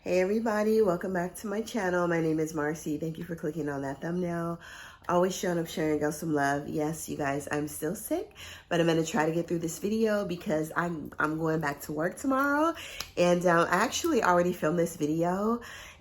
Hey everybody, welcome back to my channel. My name is Marcy. Thank you for clicking on that thumbnail. Always showing up, sharing girls some love. Yes, you guys, I'm still sick, but I'm gonna try to get through this video because I'm going back to work tomorrow. And I actually already filmed this video,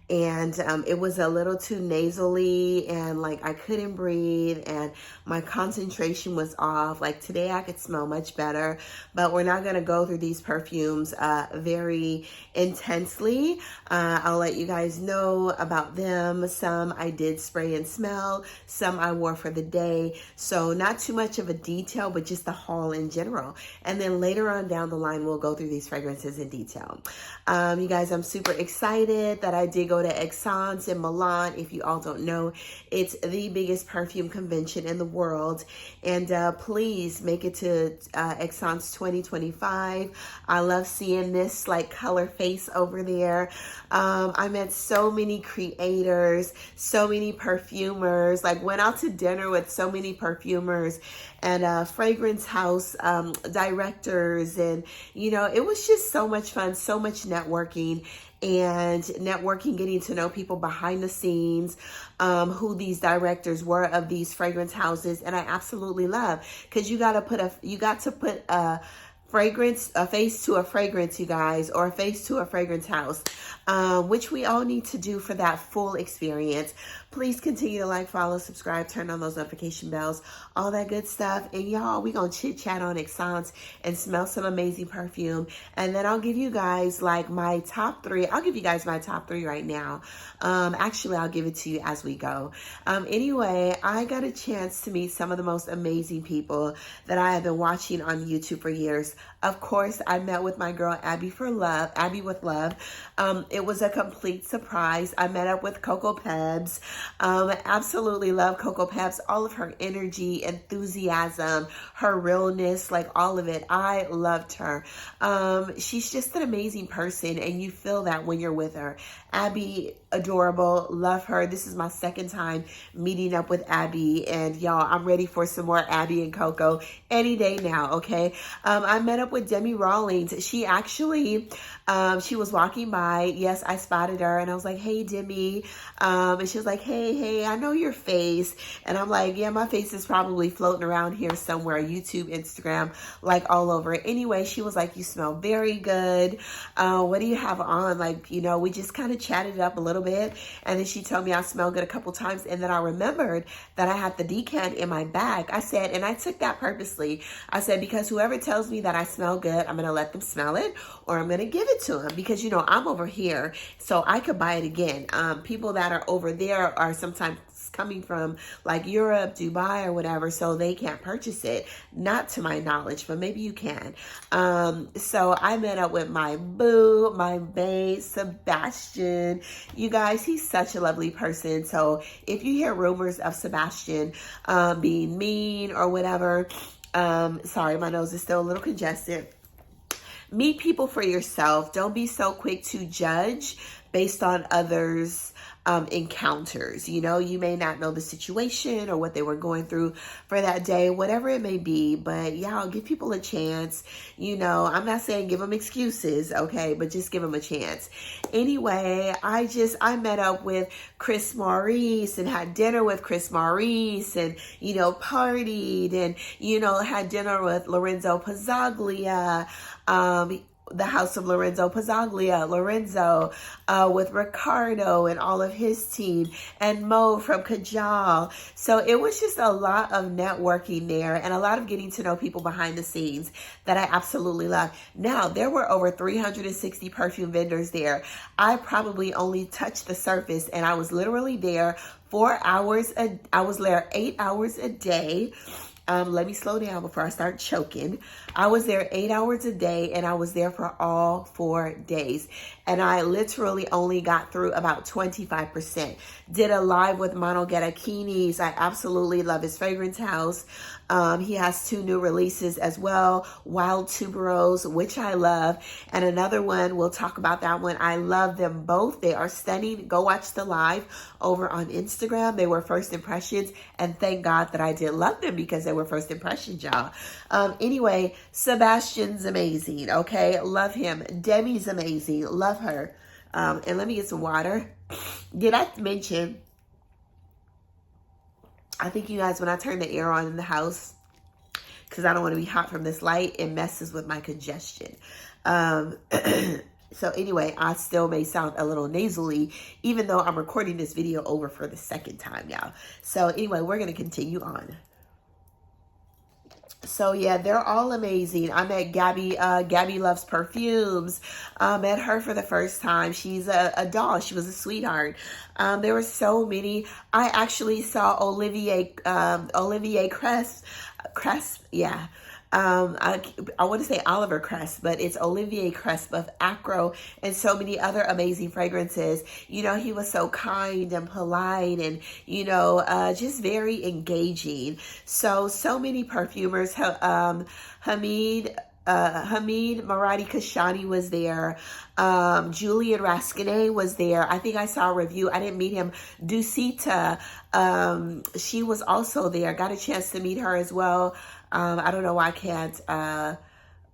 and it was a little too nasally, and like I couldn't breathe, and my concentration was off. Like today I could smell much better, but we're not gonna go through these perfumes very intensely. I'll let you guys know about them. Some I did spray and smell, some I wore for the day. So not too much of a detail, but just the haul in general. And then later on down the line, we'll go through these fragrances in detail. You guys, I'm super excited that I did go to Esxence in Milan. If you all don't know, it's the biggest perfume convention in the world. And please make it to Esxence 2025. I love seeing this like color face over there. I met so many creators, so many perfumers, like went out to dinner with so many perfumers and fragrance house directors. And, you know, it was just so much fun, so much networking. And networking, getting to know people behind the scenes, who these directors were of these fragrance houses. And I absolutely love, because you got to put a fragrance, a face to a fragrance, you guys, or a face to a fragrance house, which we all need to do for that full experience. Please continue to like, follow, subscribe, turn on those notification bells, all that good stuff. And y'all, we gonna chit chat on Esxence and smell some amazing perfume. And then I'll give you guys like my top three. I'll give you guys my top three right now. Actually, I'll give it to you as we go. Anyway, I got a chance to meet some of the most amazing people that I have been watching on YouTube for years. Of course, I met with my girl, Abby with Love. It was a complete surprise. I met up with Coco Pebs. Absolutely love Coco Pebs, all of her energy, enthusiasm, her realness, like all of it. I loved her. She's just an amazing person, and you feel that when you're with her. Abby, adorable, love her. This is my second time meeting up with Abby, and y'all, I'm ready for some more Abby and Coco any day now, okay? I met up with Demi Rawlings. She actually, she was walking by. Yes, I spotted her, and I was like, hey, Demi. And she was like, hey, I know your face. And I'm like, yeah, my face is probably floating around here somewhere, YouTube, Instagram, like all over. Anyway, she was like, you smell very good. What do you have on? Like, you know, we just kind of chatted up a little bit, and then she told me I smell good a couple times, and then I remembered that I had the decant in my bag. I said, and I took that purposely, I said, because whoever tells me that I smell good, I'm gonna let them smell it, or I'm gonna give it to them, because you know I'm over here, so I could buy it again. People that are over there are sometimes coming from like Europe, Dubai, or whatever, so they can't purchase it, not to my knowledge, but maybe you can. So I met up with my boo, my bae, Sebastian. You guys, he's such a lovely person. So if you hear rumors of Sebastian being mean or whatever, sorry, my nose is still a little congested. Meet people for yourself. Don't be so quick to judge based on others' encounters. You know, you may not know the situation or what they were going through for that day, whatever it may be, but y'all give people a chance. You know, I'm not saying give them excuses, okay, but just give them a chance. Anyway, I met up with Chris Maurice and had dinner with Chris Maurice, and, you know, partied, and, you know, had dinner with Lorenzo Pazzaglia, the house of Lorenzo Pazzaglia, Lorenzo, with Ricardo and all of his team, and MAUVE from KAJAL. So it was just a lot of networking there, and a lot of getting to know people behind the scenes that I absolutely love. Now, there were over 360 perfume vendors there. I probably only touched the surface, and I was literally there 4 hours. I was there 8 hours a day. Let me slow down before I start choking. I was there 8 hours a day, and I was there for all 4 days. And I literally only got through about 25%. Did a live with Mano Getakinis. I absolutely love his fragrance house. He has 2 new releases as well, Wild Tuberose, which I love, and another one, we'll talk about that one. I love them both. They are stunning. Go watch the live over on Instagram. They were first impressions, and thank God that I did love them, because they were first impressions, y'all. Anyway, Sebastian's amazing, okay? Love him. Demi's amazing. Love her. And let me get some water. Did I mention, I think you guys, when I turn the air on in the house, because I don't want to be hot from this light, it messes with my congestion. So anyway, I still may sound a little nasally, even though I'm recording this video over for the second time now. So anyway, we're going to continue on. So yeah, they're all amazing. I met Gabby. Gabby loves perfumes. Met her for the first time. She's a doll. She was a sweetheart. There were so many. I actually saw Olivier Cresp. Yeah. I want to say Oliver Cresp, but it's Olivier Cresp of Acro and so many other amazing fragrances. You know, he was so kind and polite and, you know, just very engaging. So many perfumers. Hamid Maradi Kashani was there. Julian Raskinay was there. I think I saw a review. I didn't meet him. DUSITA, she was also there. Got a chance to meet her as well. I don't know why I can't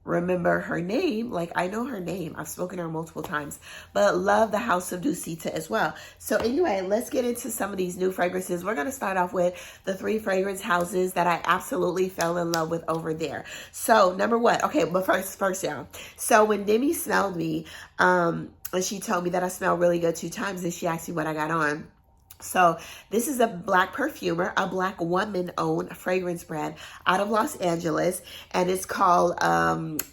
remember her name. Like, I know her name. I've spoken to her multiple times. But love the House of DUSITA as well. So anyway, let's get into some of these new fragrances. We're going to start off with the 3 fragrance houses that I absolutely fell in love with over there. So number 1. Okay, but first down. So when Demi smelled me, and she told me that I smell really good 2 times, and she asked me what I got on. So this is a black perfumer, a black woman-owned fragrance brand out of Los Angeles, and it's called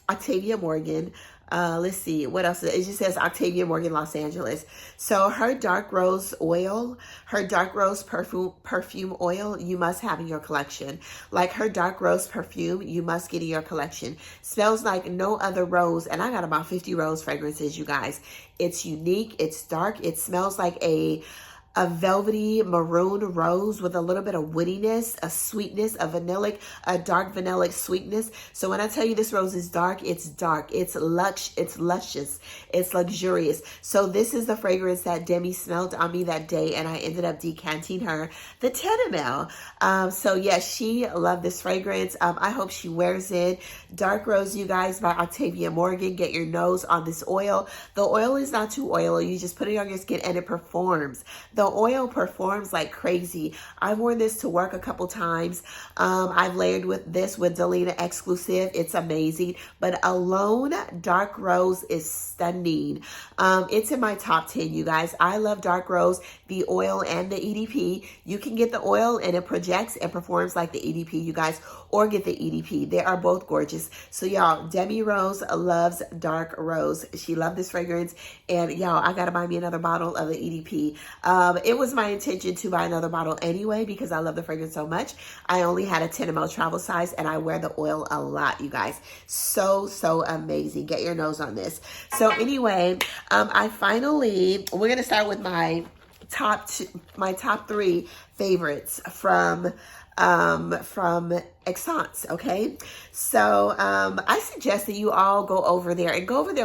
Octavia Morgan. Let's see, what else? It just says Octavia Morgan, Los Angeles. So her dark rose oil, her dark rose perfume oil, you must have in your collection. Like her dark rose perfume, you must get in your collection. Smells like no other rose, and I got about 50 rose fragrances, you guys. It's unique, it's dark, it smells like a velvety maroon rose with a little bit of woodiness, a sweetness, a dark vanillic sweetness. So when I tell you this rose is dark, it's lush, it's luscious, it's luxurious. So this is the fragrance that Demi smelled on me that day, and I ended up decanting her the 10 ml. So yeah, she loved this fragrance. I hope she wears it. Dark Rose, you guys, by Octavia Morgan. Get your nose on this oil. The oil is not too oily. You just put it on your skin and it performs. The oil performs like crazy. I've worn this to work a couple times. I've layered with this with Delina Exclusive. It's amazing. But alone, Dark Rose is stunning. It's in my top 10, you guys. I love Dark Rose, the oil and the EDP. You can get the oil and it projects and performs like the EDP, you guys, or get the EDP. They are both gorgeous. So y'all, Demi Rose loves Dark Rose. She loved this fragrance, and y'all, I gotta buy me another bottle of the EDP. It was my intention to buy another bottle anyway because I love the fragrance so much. I only had a 10 ml travel size, and I wear the oil a lot, you guys. So amazing. Get your nose on this. So anyway, we're gonna start with my top 3 favorites from Esxence, okay? So I suggest that you all go over there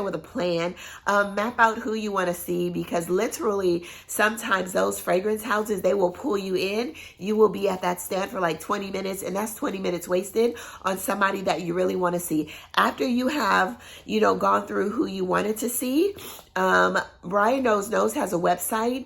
with a plan. Map out who you want to see, because literally sometimes those fragrance houses, they will pull you in. You will be at that stand for like 20 minutes, and that's 20 minutes wasted on somebody that you really want to see. After you have, you know, gone through who you wanted to see, Brian Knows has a website.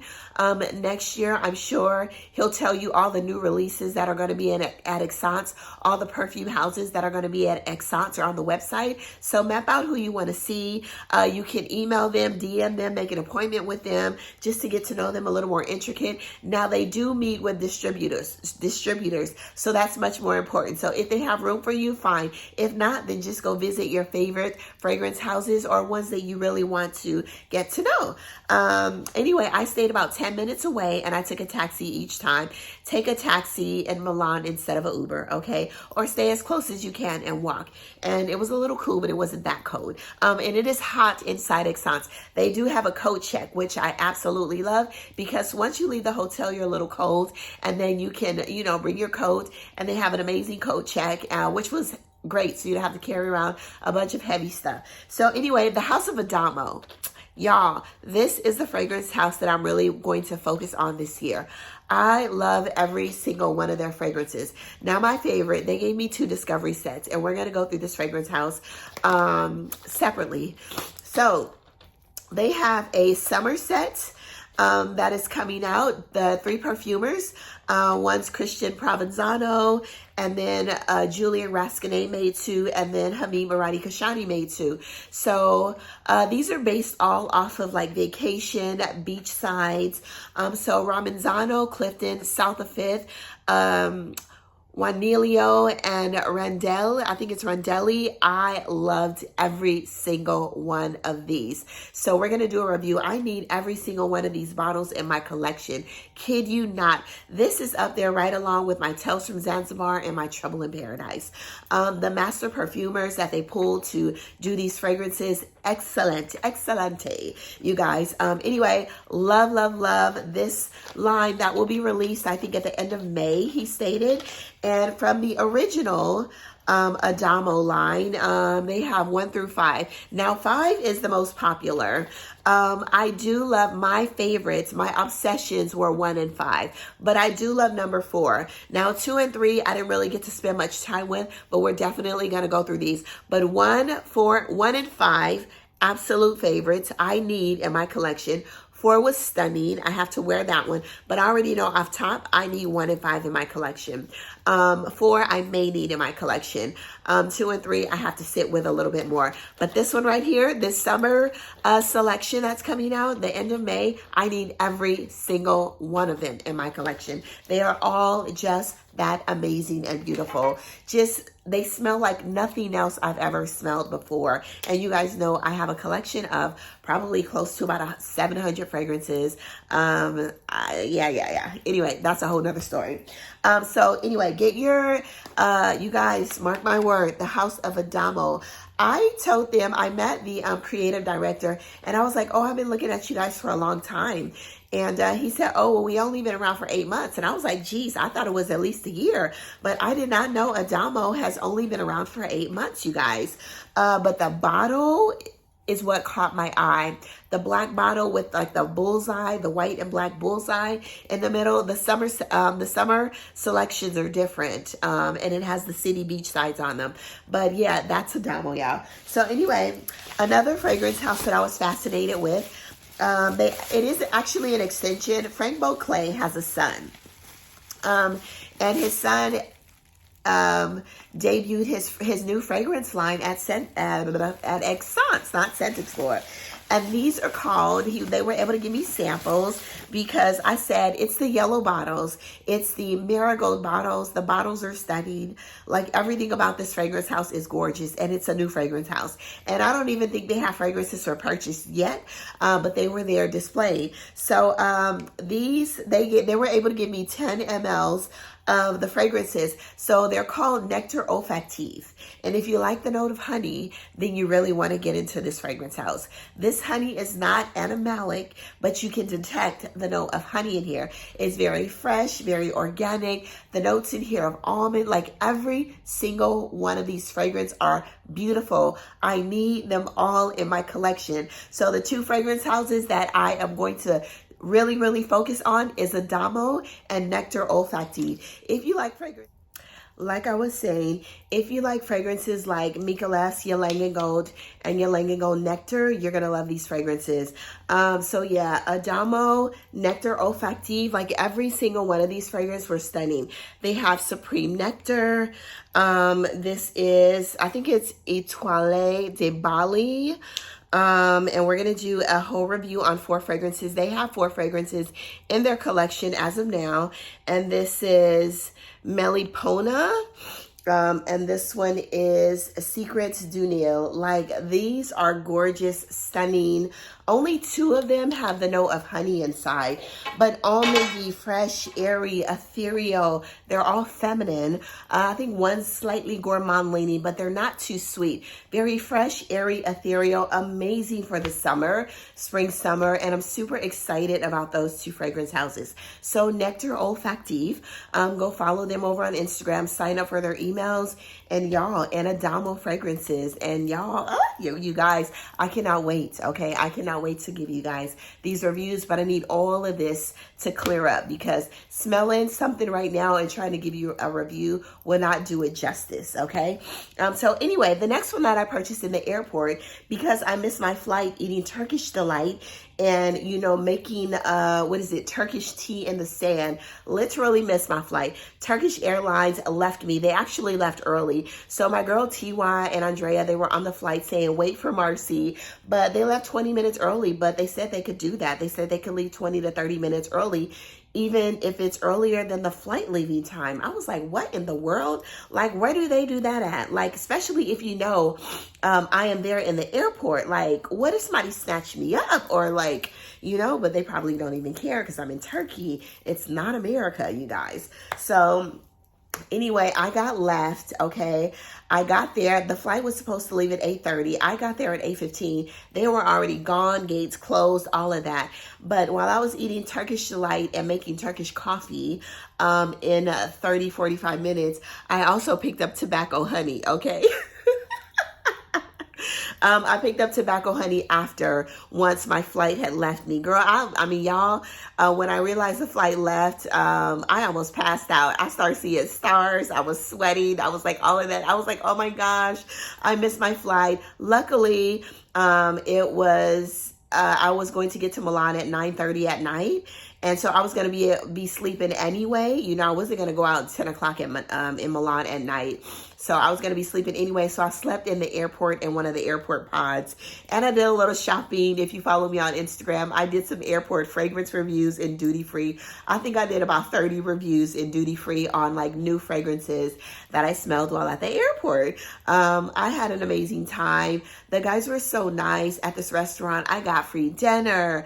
Next year, I'm sure he'll tell you all the new releases that are going to be at Esxence. All the perfume houses that are going to be at Esxence are on the website. So map out who you want to see. You can email them, DM them, make an appointment with them just to get to know them a little more intricate. Now they do meet with distributors. So that's much more important. So if they have room for you, fine. If not, then just go visit your favorite fragrance houses or ones that you really want to get to know. Anyway, I stayed about 10 minutes away, and I took a taxi each time. Take a taxi in Milan instead of an Uber, okay? Or stay as close as you can and walk. And it was a little cool, but it wasn't that cold. And it is hot inside Esxence. They do have a coat check, which I absolutely love, because once you leave the hotel, you're a little cold, and then you can, you know, bring your coat, and they have an amazing coat check, which was great, so you don't have to carry around a bunch of heavy stuff. So anyway, the House of Adamo. Y'all, this is the fragrance house that I'm really going to focus on this year. I love every single one of their fragrances. Now, my favorite, they gave me 2 discovery sets, and we're going to go through this fragrance house separately. So They have a summer set that is coming out. The 3 perfumers, one's Christian Provenzano, and then Julian Raskinay made 2, and then Hamid Maradi Kashani made 2. So these are based all off of like vacation, beach sides. So Ramenzano, Clifton, South of 5th, Juanilio and Randell, I think it's Randelli. I loved every single one of these. So we're going to do a review. I need every single one of these bottles in my collection. Kid you not. This is up there right along with my Tales from Zanzibar and my Trouble in Paradise. The master perfumers that they pulled to do these fragrances, excellent, excelente, you guys. Anyway, love, love, love this line that will be released, I think, at the end of May, he stated. And from the original Adamo line, they have 1 through 5. Now 5 is the most popular. I do love my favorites. My obsessions were 1 and 5, but I do love number 4. Now 2 and 3, I didn't really get to spend much time with, but we're definitely going to go through these. But 1, 4, 1 and 5, absolute favorites I need in my collection. 4 was stunning. I have to wear that one, but I already know off top, I need 1 and 5 in my collection. 4, I may need in my collection. 2 and 3, I have to sit with a little bit more. But this one right here, this summer selection that's coming out, the end of May, I need every single one of them in my collection. They are all just that amazing and beautiful. Just, they smell like nothing else I've ever smelled before. And you guys know I have a collection of probably close to about 700 fragrances. Yeah. Anyway, that's a whole nother story. So anyway, get your, you guys, mark my word, the House of Adamo. I told them, I met the creative director, and I was like, oh, I've been looking at you guys for a long time. And he said, oh, well, we only been around for 8 months. And I was like, geez, I thought it was at least a year. But I did not know Adamo has only been around for 8 months, you guys. But the bottle is what caught my eye. The black bottle with like the bullseye, the white and black bullseye in the middle. The summer selections are different, and it has the city beach sides on them. But yeah, that's Adamo, y'all. So anyway, another fragrance house that I was fascinated with. It is actually an extension. Frank Beauclerc has a son, and his son debuted his new fragrance line at Esxence, not Scent Explorer. And these are called, they were able to give me samples because I said it's the yellow bottles. It's the marigold bottles. The bottles are stunning. Like everything about this fragrance house is gorgeous, and it's a new fragrance house. And I don't even think they have fragrances for purchase yet, but they were there displayed. So these, they were able to give me 10 mLs of the fragrances. So they're called Nectar Olfactive. And if you like the note of honey, then you really want to get into this fragrance house. This honey is not animalic, but you can detect the note of honey in here. It's very fresh, very organic. The notes in here of almond, like every single one of these fragrances are beautiful. I need them all in my collection. So the 2 fragrance houses that I am going to really focus on is Adamo and Nectar Olfactive. If you like fragrance, like I was saying, if you like fragrances like NEWCLEUS, Ylang & Gold, and Ylang & Gold Nectar, you're going to love these fragrances. So yeah, Adamo, Nectar Olfactive, like every single one of these fragrances were stunning. They have Supreme Nectar. This is, I think it's Etoile de Bali. And we're going to do a whole review on 4 fragrances. They have 4 fragrances in their collection as of now. And this is Melipona. And this one is Secrets du Nil. Like, these are gorgeous, stunning. Only 2 of them have the note of honey inside, but almondy, fresh, airy, ethereal. They're all feminine. I think one's slightly gourmand leaning, but they're not too sweet. Very fresh, airy, ethereal, amazing for the summer, spring, summer, and I'm super excited about those 2 fragrance houses. So Nectar Olfactive, go follow them over on Instagram, sign up for their emails, and y'all, and Adamo fragrances, and y'all, you guys, I cannot wait, okay? I cannot cannot wait to give you guys these reviews, but I need all of this to clear up because smelling something right now and trying to give you a review will not do it justice, okay? So anyway, the next one that I purchased in the airport, because I missed my flight, eating Turkish Delight and, you know, making, Turkish tea in the sand. Literally missed my flight. Turkish Airlines left me. They actually left early. So my girl TY and Andrea, they were on the flight saying, wait for Marcy, but they left 20 minutes early, but they said they could do that. They said they could leave 20 to 30 minutes early, even if it's earlier than the flight leaving time. I was like, what in the world? Like, where do they do that at? Like, especially if you know I am there in the airport. Like, what if somebody snatched me up? Or like, you know, but they probably don't even care because I'm in Turkey. It's not America, you guys. So anyway, I got left, okay? I got there. The flight was supposed to leave at 8:30. I got there at 8:15. They were already gone, gates closed, all of that. But while I was eating Turkish Delight and making Turkish coffee in 30, 45 minutes, I also picked up tobacco honey, okay? I picked up tobacco honey once my flight had left me. Girl, I mean, y'all, when I realized the flight left, I almost passed out. I started seeing stars. I was sweating. I was like, all of that. I was like, oh my gosh, I missed my flight. Luckily, I was going to get to Milan at 9:30 at night. And so I was going to be sleeping anyway. You know, I wasn't going to go out at 10 o'clock in Milan at night. So I was going to be sleeping anyway. So I slept in the airport in one of the airport pods. And I did a little shopping. If you follow me on Instagram, I did some airport fragrance reviews in duty free. I think I did about 30 reviews in duty free on like new fragrances that I smelled while at the airport. I had an amazing time. The guys were so nice at this restaurant. I got free dinner.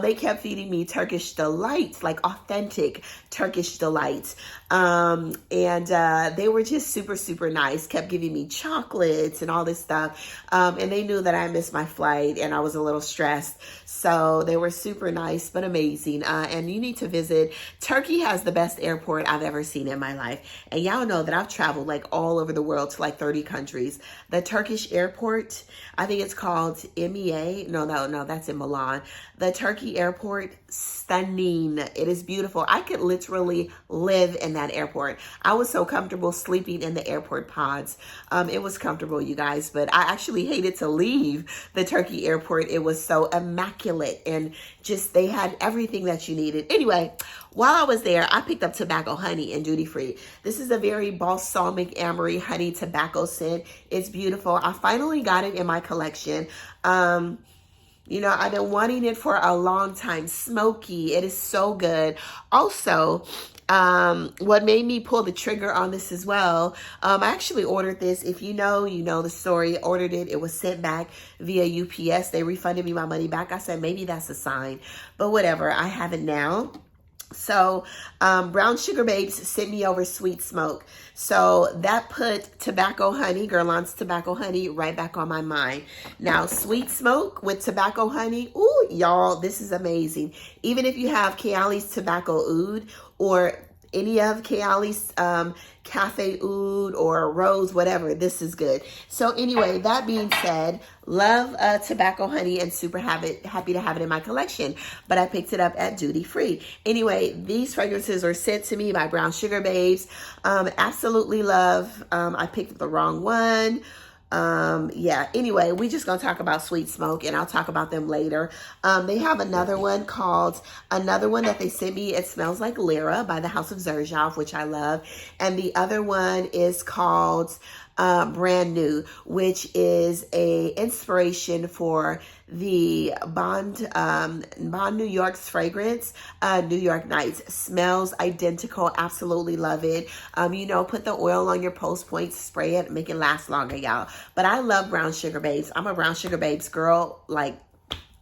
They kept feeding me Turkish delights, like authentic Turkish delights. And they were just super, super nice, kept giving me chocolates and all this stuff. And they knew that I missed my flight and I was a little stressed. So they were super nice, but amazing. And you need to visit. Turkey has the best airport I've ever seen in my life. And y'all know that I've traveled like all over the world to like 30 countries. The Turkish airport, I think it's called MEA. No, that's in Milan. The Turkey airport, stunning. It is beautiful. I could literally live in that airport. I was so comfortable sleeping in the airport pods. It was comfortable, you guys, but I actually hated to leave the Turkey airport. It was so immaculate and just, they had everything that you needed. Anyway, while I was there, I picked up tobacco honey in duty free. This is a very balsamic amory honey tobacco scent. It's beautiful. I finally got it in my collection. You know, I've been wanting it for a long time. Smoky. It is so good. Also, what made me pull the trigger on this as well, I actually ordered this. If you know the story. Ordered it. It was sent back via UPS. They refunded me my money back. I said, maybe that's a sign. But whatever. I have it now. So, Brown Sugar Babes sent me over Sweet Smoke. So that put tobacco honey, Guerlain's tobacco honey, right back on my mind. Now, Sweet Smoke with tobacco honey. Ooh, y'all, this is amazing. Even if you have Kayali's tobacco oud or any of Kayali's cafe oud or rose, whatever, this is good. So anyway, that being said, love tobacco honey and super happy to have it in my collection, but I picked it up at duty free. Anyway, these fragrances were sent to me by Brown Sugar Babes. Absolutely love. I picked up the wrong one. Yeah, anyway, we just gonna talk about Sweet Smoke and I'll talk about them later. They have another one that they sent me. It smells like Lyra by the House of Xerjoff, which I love. And the other one is called Brand New, which is a inspiration for the Bond New York's fragrance, New York Nights. Smells identical. Absolutely love it. You know, put the oil on your post points, spray it, make it last longer, y'all. But I love Brown Sugar Babes. I'm a Brown Sugar Babes girl, like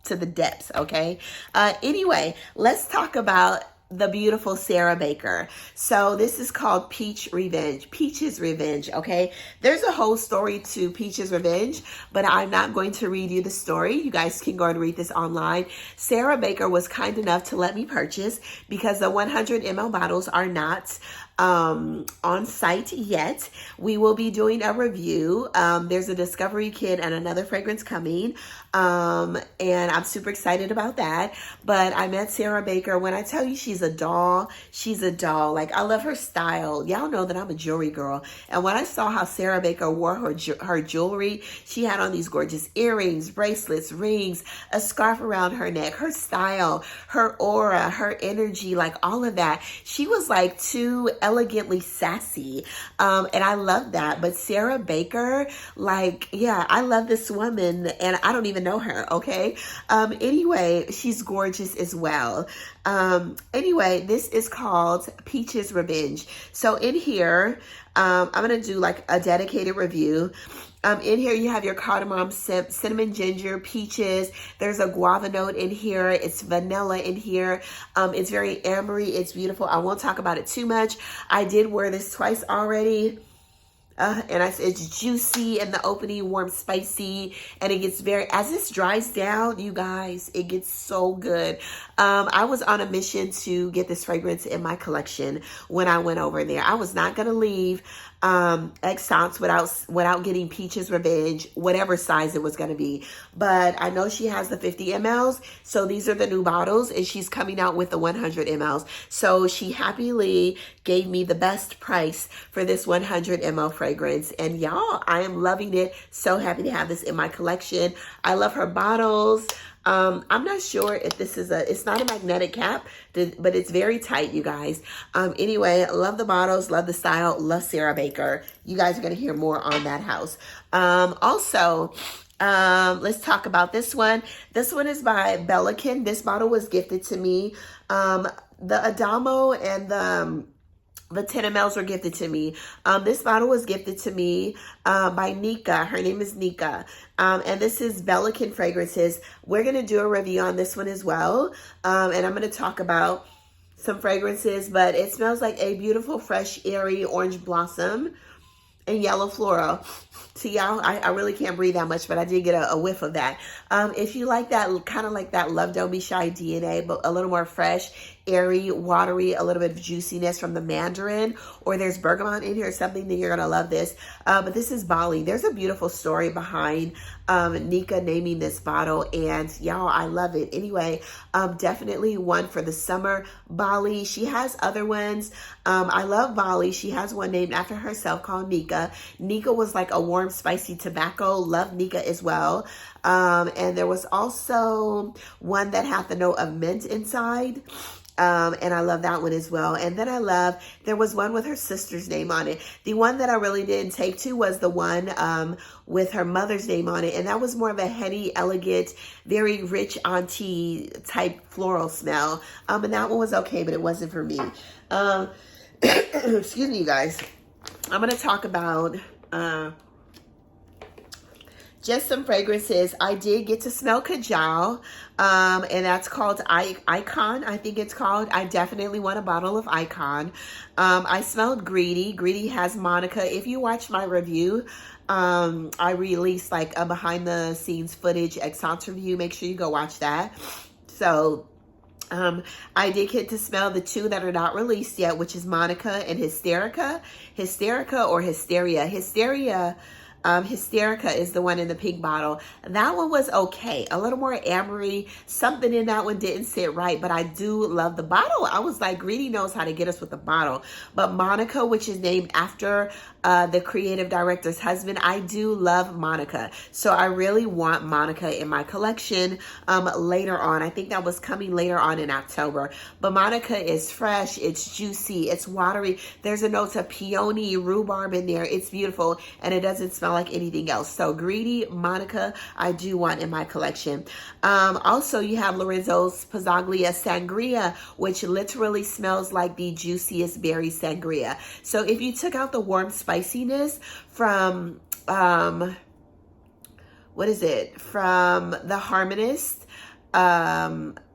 to the depths, okay? Anyway, let's talk about the beautiful Sarah Baker. So this is called Peach's Revenge, okay? There's a whole story to Peach's Revenge, but I'm not going to read you the story. You guys can go and read this online. Sarah Baker was kind enough to let me purchase because the 100 ml bottles are not on site yet. We will be doing a review. There's a discovery kit and another fragrance coming. And I'm super excited about that. But I met Sarah Baker. When I tell you she's a doll, she's a doll. Like, I love her style. Y'all know that I'm a jewelry girl. And when I saw how Sarah Baker wore her jewelry, she had on these gorgeous earrings, bracelets, rings, a scarf around her neck, her style, her aura, her energy, like all of that. She was like too elegantly sassy. And I love that. But Sarah Baker, like, yeah, I love this woman and I don't even know her, okay? Anyway, she's gorgeous as well. Anyway, this is called Peach's Revenge. So in here, I'm going to do like a dedicated review. In here, you have your cardamom, cinnamon, ginger, peaches. There's a guava note in here. It's vanilla in here. It's very ambery. It's beautiful. I won't talk about it too much. I did wear this twice already. And it's juicy in the opening, warm, spicy, and it gets very, as this dries down, you guys, it gets so good. I was on a mission to get this fragrance in my collection when I went over there. I was not going to leave Esxence without getting Peach's Revenge, whatever size it was going to be. But I know she has the 50 mLs, so these are the new bottles, and she's coming out with the 100 mLs. So she happily gave me the best price for this 100 ml fragrance. And y'all, I am loving it. So happy to have this in my collection. I love her bottles. I'm not sure if this is it's not a magnetic cap, but it's very tight, you guys. Anyway, love the bottles, love the style, love Sarah Baker. You guys are going to hear more on that house. Also, let's talk about this one. This one is by Belkin. This bottle was gifted to me. The Adamo and the 10 mLs were gifted to me. This bottle was gifted to me by Nika. Her name is Nika. And this is Belkin Fragrances. We're going to do a review on this one as well. And I'm going to talk about some fragrances, but it smells like a beautiful, fresh, airy orange blossom and yellow floral. See, y'all, I really can't breathe that much, but I did get a whiff of that. If you like that, kind of like that Love Don't Be Shy DNA, but a little more fresh, airy, watery, a little bit of juiciness from the mandarin, or there's bergamot in here or something, then you're going to love this. But this is Bali. There's a beautiful story behind Nika naming this bottle, and y'all, I love it. Anyway, definitely one for the summer. Bali, she has other ones. I love Bali. She has one named after herself called Nika. Nika was like a warm, spicy tobacco. Love Nika as well. And there was also one that had the note of mint inside. And I love that one as well. And then there was one with her sister's name on it. The one that I really didn't take to was the one with her mother's name on it. And that was more of a heady, elegant, very rich auntie type floral smell. And that one was okay, but it wasn't for me. Excuse me, you guys. I'm going to talk about just some fragrances. I did get to smell Kajal, and that's called Icon, I think it's called. I definitely want a bottle of Icon. I smelled Greedy. Greedy has Monica. If you watch my review, I released like a behind the scenes footage Esxence review. Make sure you go watch that. So I did get to smell the two that are not released yet, which is Monica and Hysterica. Hysterica or Hysteria. Hysterica is the one in the pink bottle. That one was okay. A little more ambery. Something in that one didn't sit right, but I do love the bottle. I was like, Greedy knows how to get us with the bottle. But Monica, which is named after the creative director's husband, I do love Monica. So I really want Monica in my collection later on. I think that was coming later on in October. But Monica is fresh. It's juicy. It's watery. There's a note of peony, rhubarb in there. It's beautiful, and it doesn't smell like anything else. So Greedy, Monica, I do want in my collection. Also, you have Lorenzo's Pazzaglia Sangria, which literally smells like the juiciest berry sangria. So if you took out the warm spiciness from, what is it? From the Harmonist,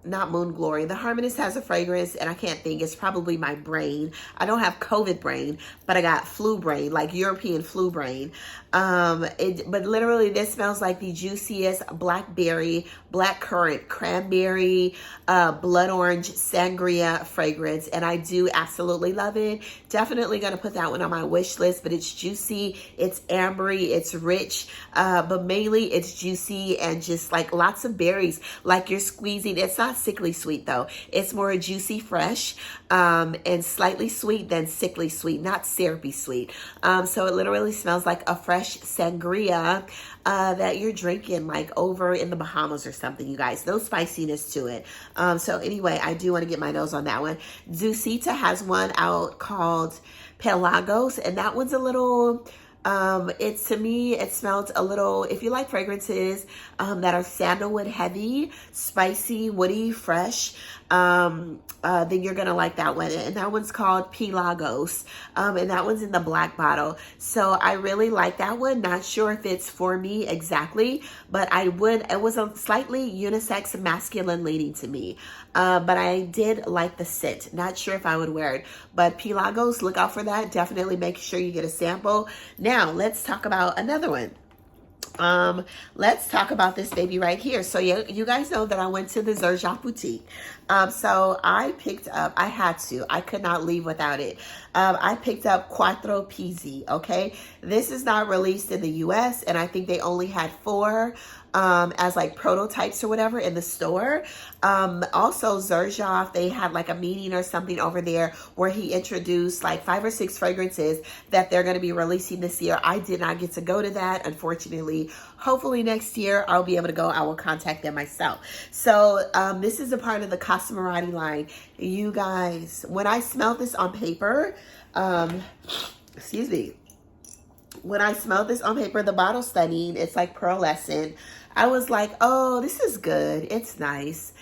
not Moon Glory. The Harmonist has a fragrance, and I can't think. It's probably my brain. I don't have COVID brain, but I got flu brain, like European flu brain. But literally, this smells like the juiciest blackberry, blackcurrant, cranberry, blood orange sangria fragrance, and I do absolutely love it. Definitely gonna put that one on my wish list. But it's juicy, it's ambery, it's rich, but mainly it's juicy and just like lots of berries, like you're squeezing. It's not sickly sweet though. It's more juicy, fresh, and slightly sweet than sickly sweet, not syrupy sweet. So it literally smells like a fresh sangria that you're drinking like over in the Bahamas or something, you guys. No spiciness to it. So anyway, I do want to get my nose on that one. DUSITA has one out called PELAGOS, and that one's a little... to me, it smells a little, if you like fragrances that are sandalwood heavy, spicy, woody, fresh, then you're gonna like that one. And that one's called PELAGOS, and that one's in the black bottle. So I really like that one. Not sure if it's for me exactly, but it was a slightly unisex, masculine leaning to me. But I did like the scent. Not sure if I would wear it, but PELAGOS, look out for that. Definitely make sure you get a sample. Now let's talk about another one. Let's talk about this baby right here. So you guys know that I went to the Xerjoff boutique. So I picked up, I could not leave without it. I picked up QUATTRO PIZZI, okay? This is not released in the US, and I think they only had 4 as like prototypes or whatever in the store. Also Xerjoff, they had like a meeting or something over there where he introduced like 5 or 6 fragrances that they're going to be releasing this year. I did not get to go to that, unfortunately. Hopefully next year I'll be able to go. I will contact them myself. So this is a part of the Cosmoratti line. You guys, when I smelled this on paper, excuse me, when I smelled this on paper, the bottle stunning, it's like pearlescent. I was like, oh, this is good. It's nice.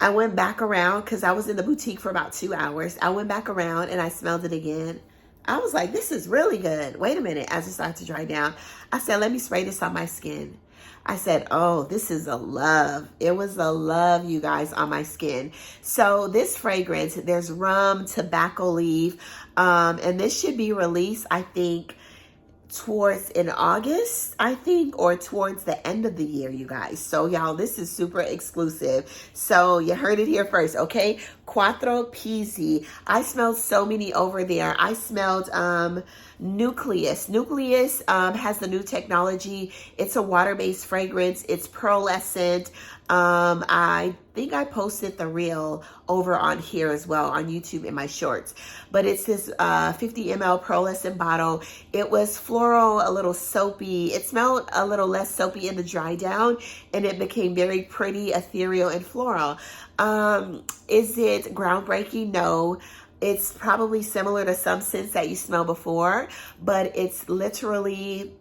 I went back around because I was in the boutique for about 2 hours. I went back around and I smelled it again. I was like, this is really good. Wait a minute. As it started to dry down, I said, let me spray this on my skin. I said, oh, this is a love. It was a love, you guys, on my skin. So this fragrance, there's rum, tobacco leaf, and this should be released, I think, towards in August, I think, or towards the end of the year, you guys. So y'all, this is super exclusive. So you heard it here first, okay? QUATTRO PIZZI. I smelled so many over there. I smelled NEWCLEUS. NEWCLEUS has the new technology. It's a water-based fragrance. It's pearlescent. I think I posted the reel over on here as well on YouTube in my shorts. But it's this 50 ml pearlescent bottle. It was floral, a little soapy. It smelled a little less soapy in the dry down, and it became very pretty, ethereal, and floral. Is it groundbreaking? No. It's probably similar to some scents that you smell before, but it's literally...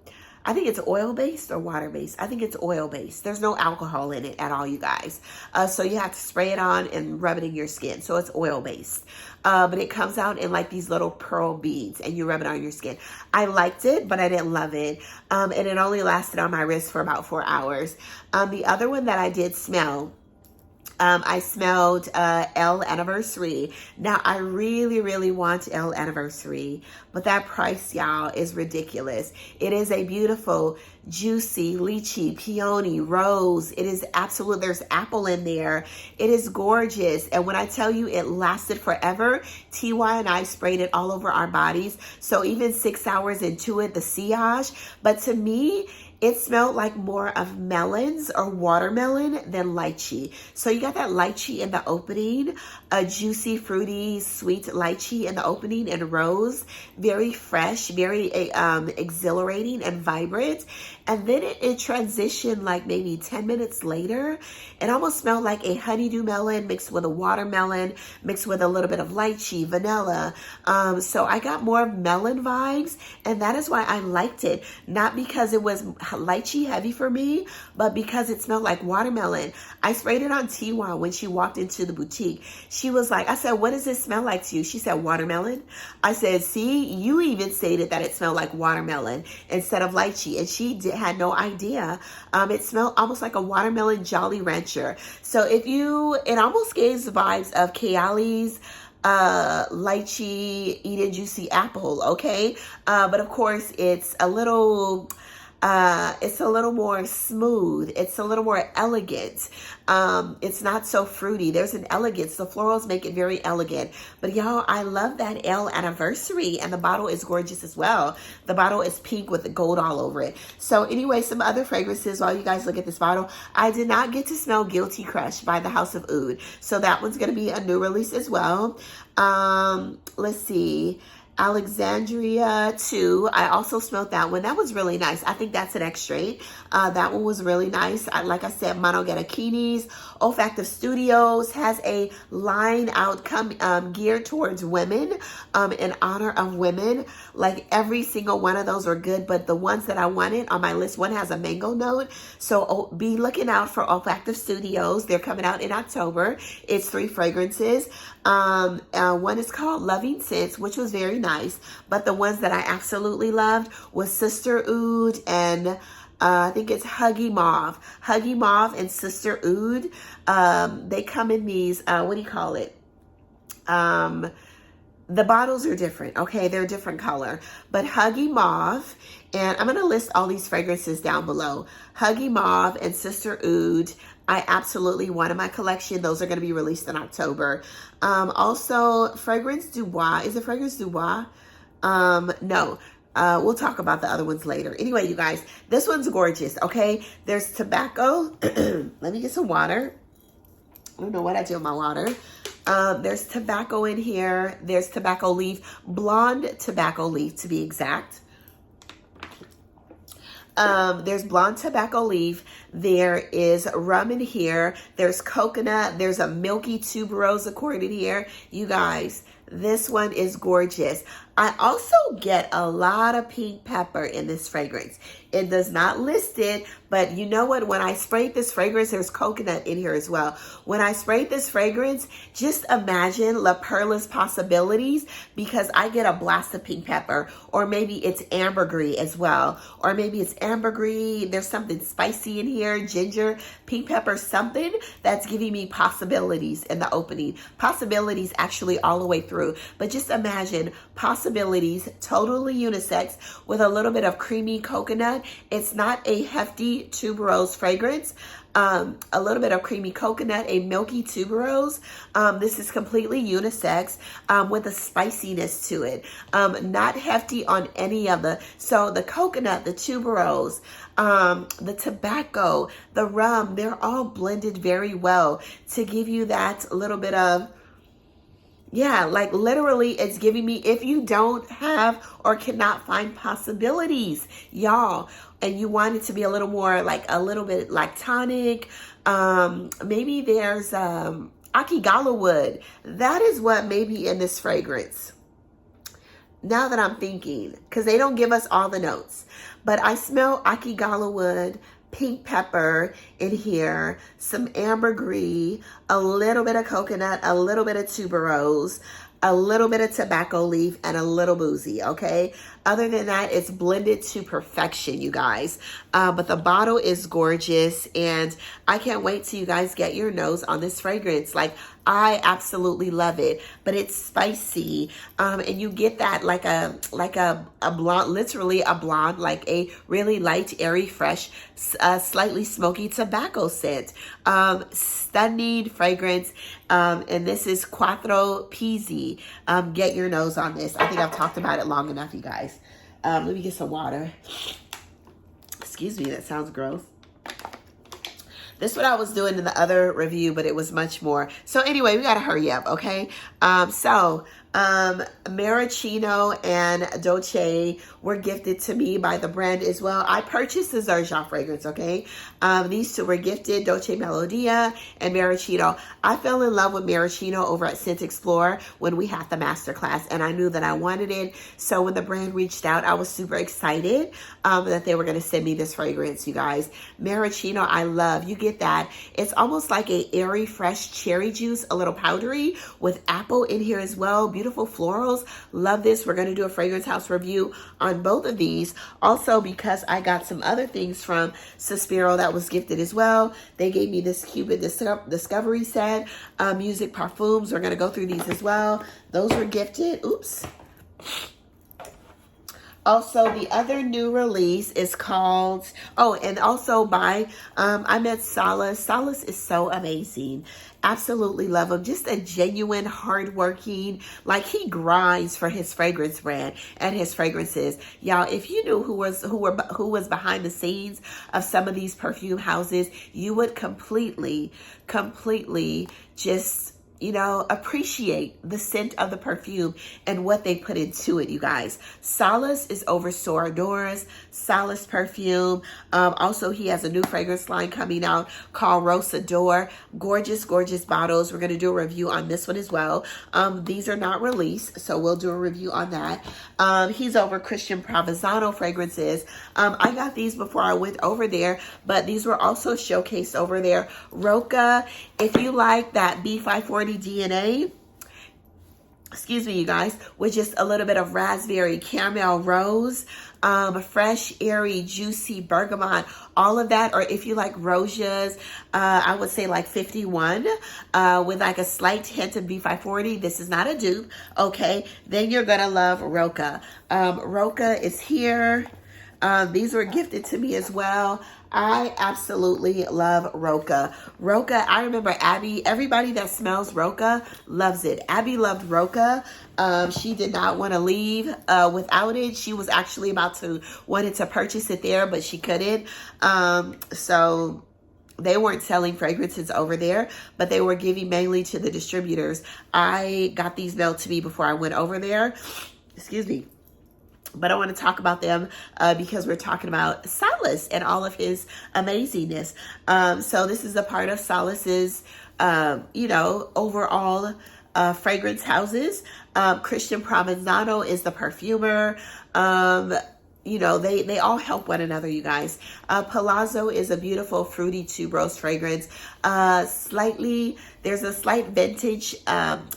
I think it's oil-based or water-based. I think it's oil-based. There's no alcohol in it at all, you guys. So you have to spray it on and rub it in your skin. So it's oil-based. But it comes out in like these little pearl beads and you rub it on your skin. I liked it, but I didn't love it. And it only lasted on my wrist for about 4 hours. The other one that I did smell, I smelled ELLE Anniversary. Now, I really, really want ELLE Anniversary, but that price, y'all, is ridiculous. It is a beautiful, juicy, lychee, peony, rose. It is absolute. There's apple in there. It is gorgeous. And when I tell you it lasted forever, TY and I sprayed it all over our bodies. So even 6 hours into it, the sillage. But to me, it smelled like more of melons or watermelon than lychee. So you got that lychee in the opening, a juicy, fruity, sweet lychee in the opening, and rose. Very fresh, very exhilarating and vibrant. And then it transitioned like maybe 10 minutes later. It almost smelled like a honeydew melon mixed with a watermelon, mixed with a little bit of lychee, vanilla. So I got more melon vibes, and that is why I liked it. Not because it was lychee heavy for me, but because it smelled like watermelon. I sprayed it on Tiwa when she walked into the boutique. She was like, I said, what does this smell like to you? She said, watermelon. I said, see, you even stated that it smelled like watermelon instead of lychee. And she had no idea. It smelled almost like a watermelon Jolly Rancher. So it almost gave the vibes of Kayali's lychee eat a juicy apple, okay? But of course it's a little more smooth. It's a little more elegant. It's not so fruity. There's an elegance. The florals make it very elegant. But y'all, I love that Elle anniversary, and the bottle is gorgeous as well. The bottle is pink with the gold all over it. So anyway, some other fragrances while you guys look at this bottle. I did not get to smell Guilty Crush by the House of Oud. So that one's going to be a new release as well. Let's see. Alexandria 2. I also smelled that one. That was really nice. I think that's an EXTRAIT. That one was really nice. Like I said, Monogattakini's Olfactive Studios has a line out geared towards women, in honor of women. Like every single one of those are good, but the ones that I wanted on my list, one has a mango note. So be looking out for Olfactive Studios. They're coming out in October. It's 3 fragrances. One is called Loving Scents, which was very nice, but the ones that I absolutely loved was Sister Oud and I think it's Huggy Mauve and Sister Oud. They come in these what do you call it, the bottles are different, okay? They're a different color, but Huggy Mauve, and I'm going to list all these fragrances down below. Huggy Mauve and Sister Oud, I absolutely want in my collection. Those are going to be released in October. Also, Fragrance Du Bois. Is it Fragrance Du Bois? No. We'll talk about the other ones later. Anyway, you guys, this one's gorgeous, okay? There's tobacco. Let me get some water. I don't know what I do with my water. There's tobacco in here. There's tobacco leaf, blonde tobacco leaf to be exact. There's blonde tobacco leaf. There is rum in here. There's coconut. There's a milky tuberose accord in here. You guys, this one is gorgeous. I also get a lot of pink pepper in this fragrance. It does not list it, but you know what? When I sprayed this fragrance, there's coconut in here as well. When I sprayed this fragrance, just imagine La Perla's possibilities, because I get a blast of pink pepper, or maybe it's ambergris as well, or maybe it's ambergris. There's something spicy in here, ginger, pink pepper, something that's giving me possibilities in the opening. Possibilities actually all the way through, but just imagine possibilities, totally unisex with a little bit of creamy coconut. It's not a hefty tuberose fragrance. A little bit of creamy coconut, a milky tuberose. This is completely unisex with a spiciness to it. Not hefty on any of so the coconut, the tuberose, the tobacco, the rum, they're all blended very well to give you that little bit of, yeah, like literally it's giving me, if you don't have or cannot find possibilities, y'all, and you want it to be a little more like a little bit like tonic, maybe there's Akigala wood. That is what may be in this fragrance. Now that I'm thinking, because they don't give us all the notes, but I smell Akigala wood, pink pepper in here, some ambergris, a little bit of coconut, a little bit of tuberose, a little bit of tobacco leaf, and a little boozy, okay? Other than that, it's blended to perfection, you guys. But the bottle is gorgeous, and I can't wait till you guys get your nose on this fragrance. Like, I absolutely love it, but it's spicy, and you get that like a blonde, literally a blonde, like a really light, airy, fresh, slightly smoky tobacco scent. Stunning fragrance, and this is Quattro PIZZI. Get your nose on this. I think I've talked about it long enough, you guys. Let me get some water. Excuse me, that sounds gross. This is what I was doing in the other review, but it was much more. So anyway, we got to hurry up, okay? So Maraschino and Dolce were gifted to me by the brand as well. I purchased the Xerjoff fragrance, okay? These two were gifted, Dolce Melodia and Maraschino. I fell in love with Maraschino over at Scent Explorer when we had the masterclass, and I knew that I wanted it. So when the brand reached out, I was super excited that they were going to send me this fragrance, you guys. Maraschino, I love. You get that. It's almost like a airy, fresh cherry juice, a little powdery with apple in here as well. Beautiful florals. Love this. We're going to do a fragrance house review on both of these. Also, because I got some other things from SOSPIRO that was gifted as well. They gave me this Cupid Discovery set, music parfums. We're going to go through these as well. Those were gifted. Oops. Also, the other new release is called, oh, and also by, I met Solace. Solace is so amazing. Absolutely love him. Just a genuine, hardworking, like he grinds for his fragrance brand and his fragrances. Y'all, if you knew who was behind the scenes of some of these perfume houses, you would completely just, you know, appreciate the scent of the perfume and what they put into it, you guys. Solace is over Sora Doors, Solace perfume. Also, he has a new fragrance line coming out called Rosa D'Or. Gorgeous, gorgeous bottles. We're going to do a review on this one as well. These are not released, so we'll do a review on that. He's over Christian Provenzano fragrances. I got these before I went over there, but these were also showcased over there. ROCCA, if you like that B540 DNA, excuse me, you guys, with just a little bit of raspberry, caramel, rose, fresh, airy, juicy bergamot, all of that. Or if you like rosias, I would say like 51 with like a slight hint of B540. This is not a dupe, okay? Then you're gonna love ROCCA. ROCCA is here. These were gifted to me as well. I absolutely love ROCCA. ROCCA, I remember Abby, everybody that smells ROCCA loves it. Abby loved ROCCA. She did not want to leave without it. She was actually wanted to purchase it there, but she couldn't. So they weren't selling fragrances over there, but they were giving mainly to the distributors. I got these mailed to me before I went over there. Excuse me. But I want to talk about them because we're talking about Solace and all of his amazingness. So this is a part of Solace's, you know, overall fragrance houses. Christian Provenzano is the perfumer. You know, they all help one another, you guys. Palazzo is a beautiful fruity tuberose fragrance. There's a slight vintage,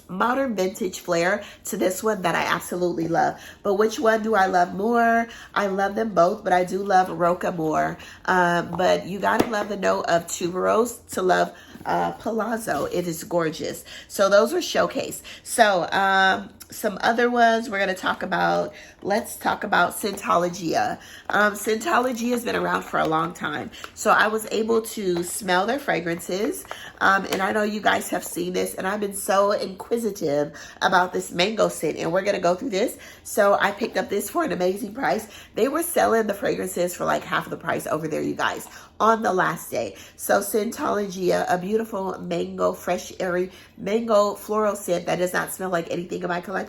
modern vintage flair to this one that I absolutely love. But which one do I love more? I love them both, but I do love ROCCA more. But you gotta love the note of tuberose to love Palazzo. It is gorgeous. So those were showcased. So some other ones we're going to talk about. Let's talk about Scentology. Scentology has been around for a long time. So I was able to smell their fragrances. And I know you guys have seen this, and I've been so inquisitive about this mango scent, and we're going to go through this. So I picked up this for an amazing price. They were selling the fragrances for like half of the price over there, you guys, on the last day. So Scentology, a beautiful mango, fresh, airy mango floral scent that does not smell like anything in my collection.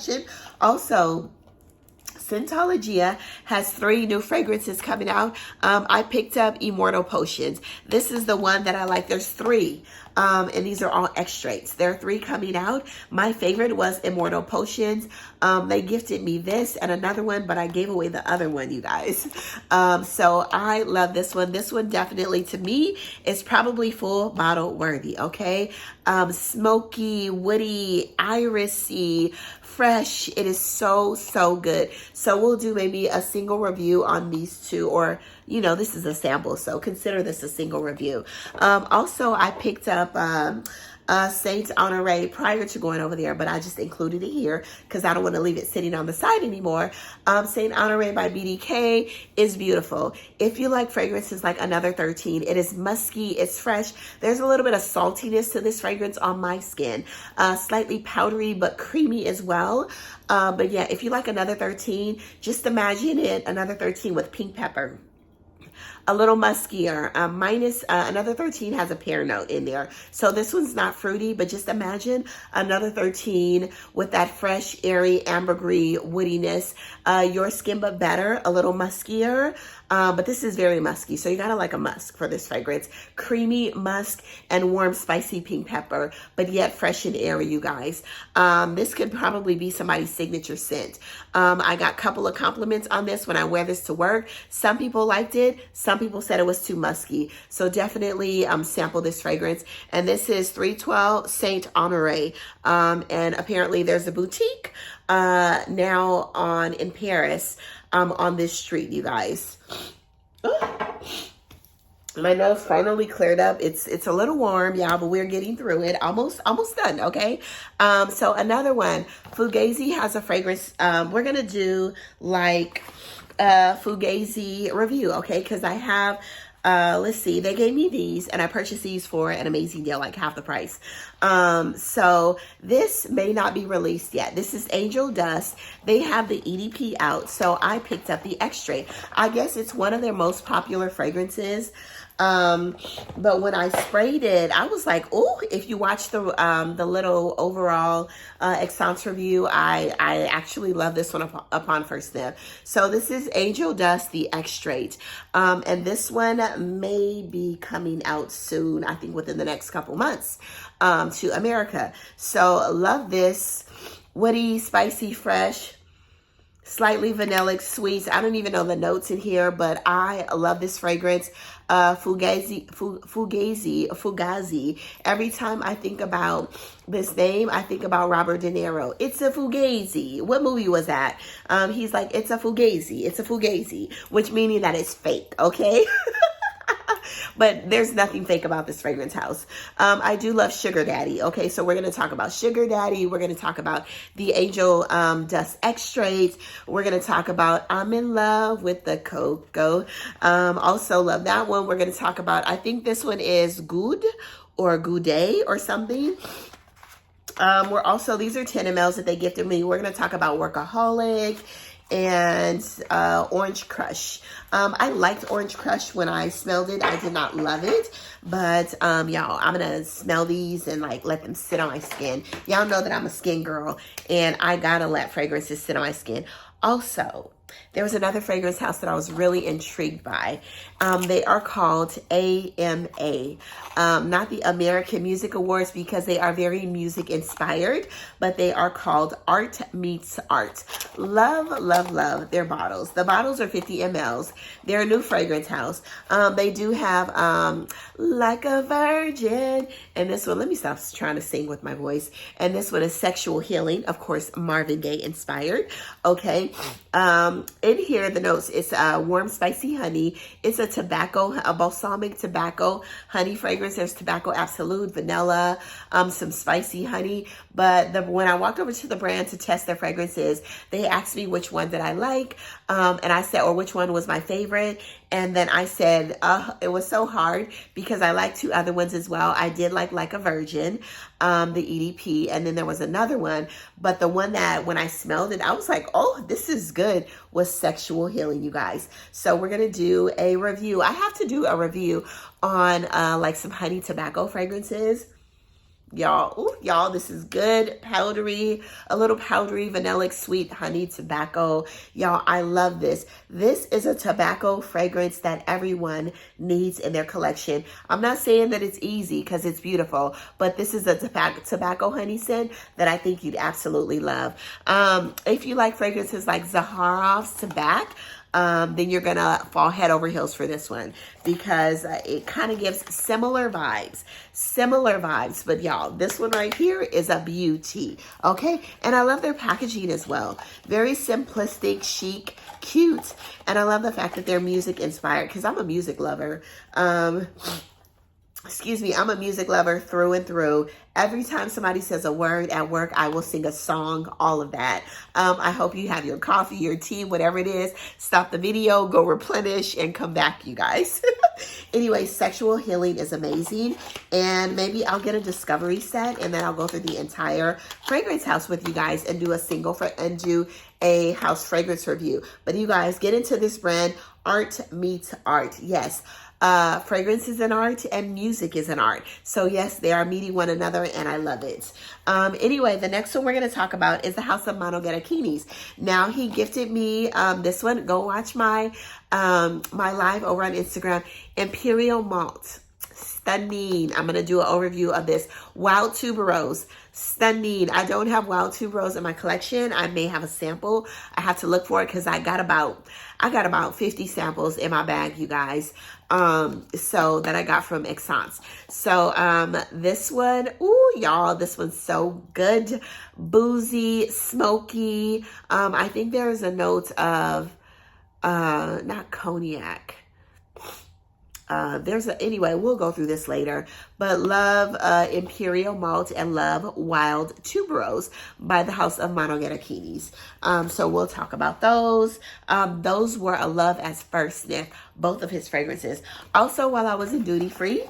Also, Scentology has 3 new fragrances coming out. I picked up Immortal Potions. This is the one that I like. There's 3. And these are all extracts. There are 3 coming out. My favorite was Immortal Potions. They gifted me this and another one, but I gave away the other one, you guys. So I love this one. This one definitely, to me, is probably full bottle worthy, okay? Smoky, woody, irisy, fresh. It is so, so good. So we'll do maybe a single review on these 2, or, you know, this is a sample, so consider this a single review. Also, I picked up Saint Honoré prior to going over there, but I just included it here because I don't want to leave it sitting on the side anymore. Saint Honoré by BDK is beautiful. If you like fragrances like Another 13, it is musky, it's fresh. There's a little bit of saltiness to this fragrance on my skin. Slightly powdery, but creamy as well. But yeah, if you like Another 13, just imagine it, Another 13 with pink pepper. a little muskier. Another 13 has a pear note in there. So this one's not fruity, but just imagine another 13 with that fresh, airy, ambergris woodiness. Your Skin But Better, a little muskier. But this is very musky, so you gotta like a musk for this fragrance. Creamy musk and warm, spicy pink pepper, but yet fresh and airy, you guys. This could probably be somebody's signature scent. I got a couple of compliments on this when I wear this to work. Some people liked it. Some people said it was too musky. So definitely sample this fragrance. And this is 312 Saint Honoré. And apparently there's a boutique now in Paris on this street, you guys. My nose finally cleared up. It's a little warm, y'all, but we're getting through it. Almost done, okay? So another one, Fugazi has a fragrance. We're gonna do like a Fugazi review, okay? Because I have, let's see, they gave me these and I purchased these for an amazing deal, like half the price. So this may not be released yet. This is Angel Dust. They have the EDP out, so I picked up the Extrait. I guess it's one of their most popular fragrances. But when I sprayed it, I was like, oh, if you watch the little overall Esxence review, I actually love this one upon first sniff. So this is Angel Dust, the Extrait. And this one may be coming out soon, I think within the next couple months, to America. So love this. Woody, spicy, fresh, slightly vanillic, sweet. I don't even know the notes in here, but I love this fragrance. Fugazi. Every time I think about this name, I think about Robert De Niro. It's a Fugazi. What movie was that? He's like, it's a Fugazi. It's a Fugazi, which meaning that it's fake, okay? But there's nothing fake about this fragrance house. I do love Sugar Daddy. Okay, so we're going to talk about Sugar Daddy. We're going to talk about the Angel Dust Extrait. We're going to talk about I'm in Love with the Cocoa. Also love that one. We're going to talk about, I think this one is Good or Goudet or something. These are 10 mLs that they gifted me. We're going to talk about Workaholic and Orange Crush. I liked Orange Crush when I smelled it. I did not love it, but y'all, I'm gonna smell these and like let them sit on my skin. Y'all know that I'm a skin girl and I gotta let fragrances sit on my skin. Also, there was another fragrance house that I was really intrigued by. They are called AMA, not the American Music Awards because they are very music inspired, but they are called Art Meets Art. Love, love, love their bottles. The bottles are 50 mLs. They're a new fragrance house. They do have Like a Virgin. And this one, let me stop trying to sing with my voice. And this one is Sexual Healing, of course, Marvin Gaye inspired. Okay. In here, the notes, it's warm, spicy honey. It's a balsamic tobacco honey fragrance. There's tobacco absolute, vanilla, some spicy honey. But when I walked over to the brand to test their fragrances, they asked me which one that I like. And I said, or which one was my favorite. And then I said, it was so hard because I like two other ones as well. I did like a Virgin, the EDP. And then there was another one. But the one that when I smelled it, I was like, oh, this is good, was Sexual Healing, you guys. So we're going to do a review. I have to do a review on like some honey tobacco fragrances. Y'all, this is good. Powdery, a little powdery, vanillic, sweet honey tobacco. Y'all, I love this. This is a tobacco fragrance that everyone needs in their collection. I'm not saying that it's easy because it's beautiful, but this is a tobacco honey scent that I think you'd absolutely love. If you like fragrances like Xerjoff's Tobacco, then you're gonna fall head over heels for this one because it kind of gives similar vibes, but y'all, this one right here is a beauty, okay? And I love their packaging as well. Very simplistic, chic, cute, and I love the fact that they're music inspired because I'm a music lover. Excuse me, I'm a music lover through and through. Every time somebody says a word at work, I will sing a song, all of that. I hope you have your coffee, your tea, whatever it is. Stop the video, go replenish, and come back, you guys. Anyway, Sexual Healing is amazing. And maybe I'll get a discovery set, and then I'll go through the entire fragrance house with you guys and do a house fragrance review. But you guys, get into this brand. art meets art. Yes. Fragrance is an art and music is an art. So yes, they are meeting one another and I love it. Anyway, the next one we're going to talk about is the House of Monogattikinis. Now he gifted me this one. Go watch my my live over on Instagram. Imperial Malt. Stunning. I'm going to do an overview of this. Wild Tuberose. Stunning. I don't have Wild Tuberose in my collection. I may have a sample. I have to look for it because I got about 50 samples in my bag, you guys. So that I got from Esxence. So this one, ooh, y'all, this one's so good. Boozy, smoky. I think there is a note of not cognac. Anyway, we'll go through this later, but love Imperial Malt and love Wild Tuberose by the House of Monogattikinis. So we'll talk about those. Those were a love as first sniff, both of his fragrances. Also, while I was in duty free,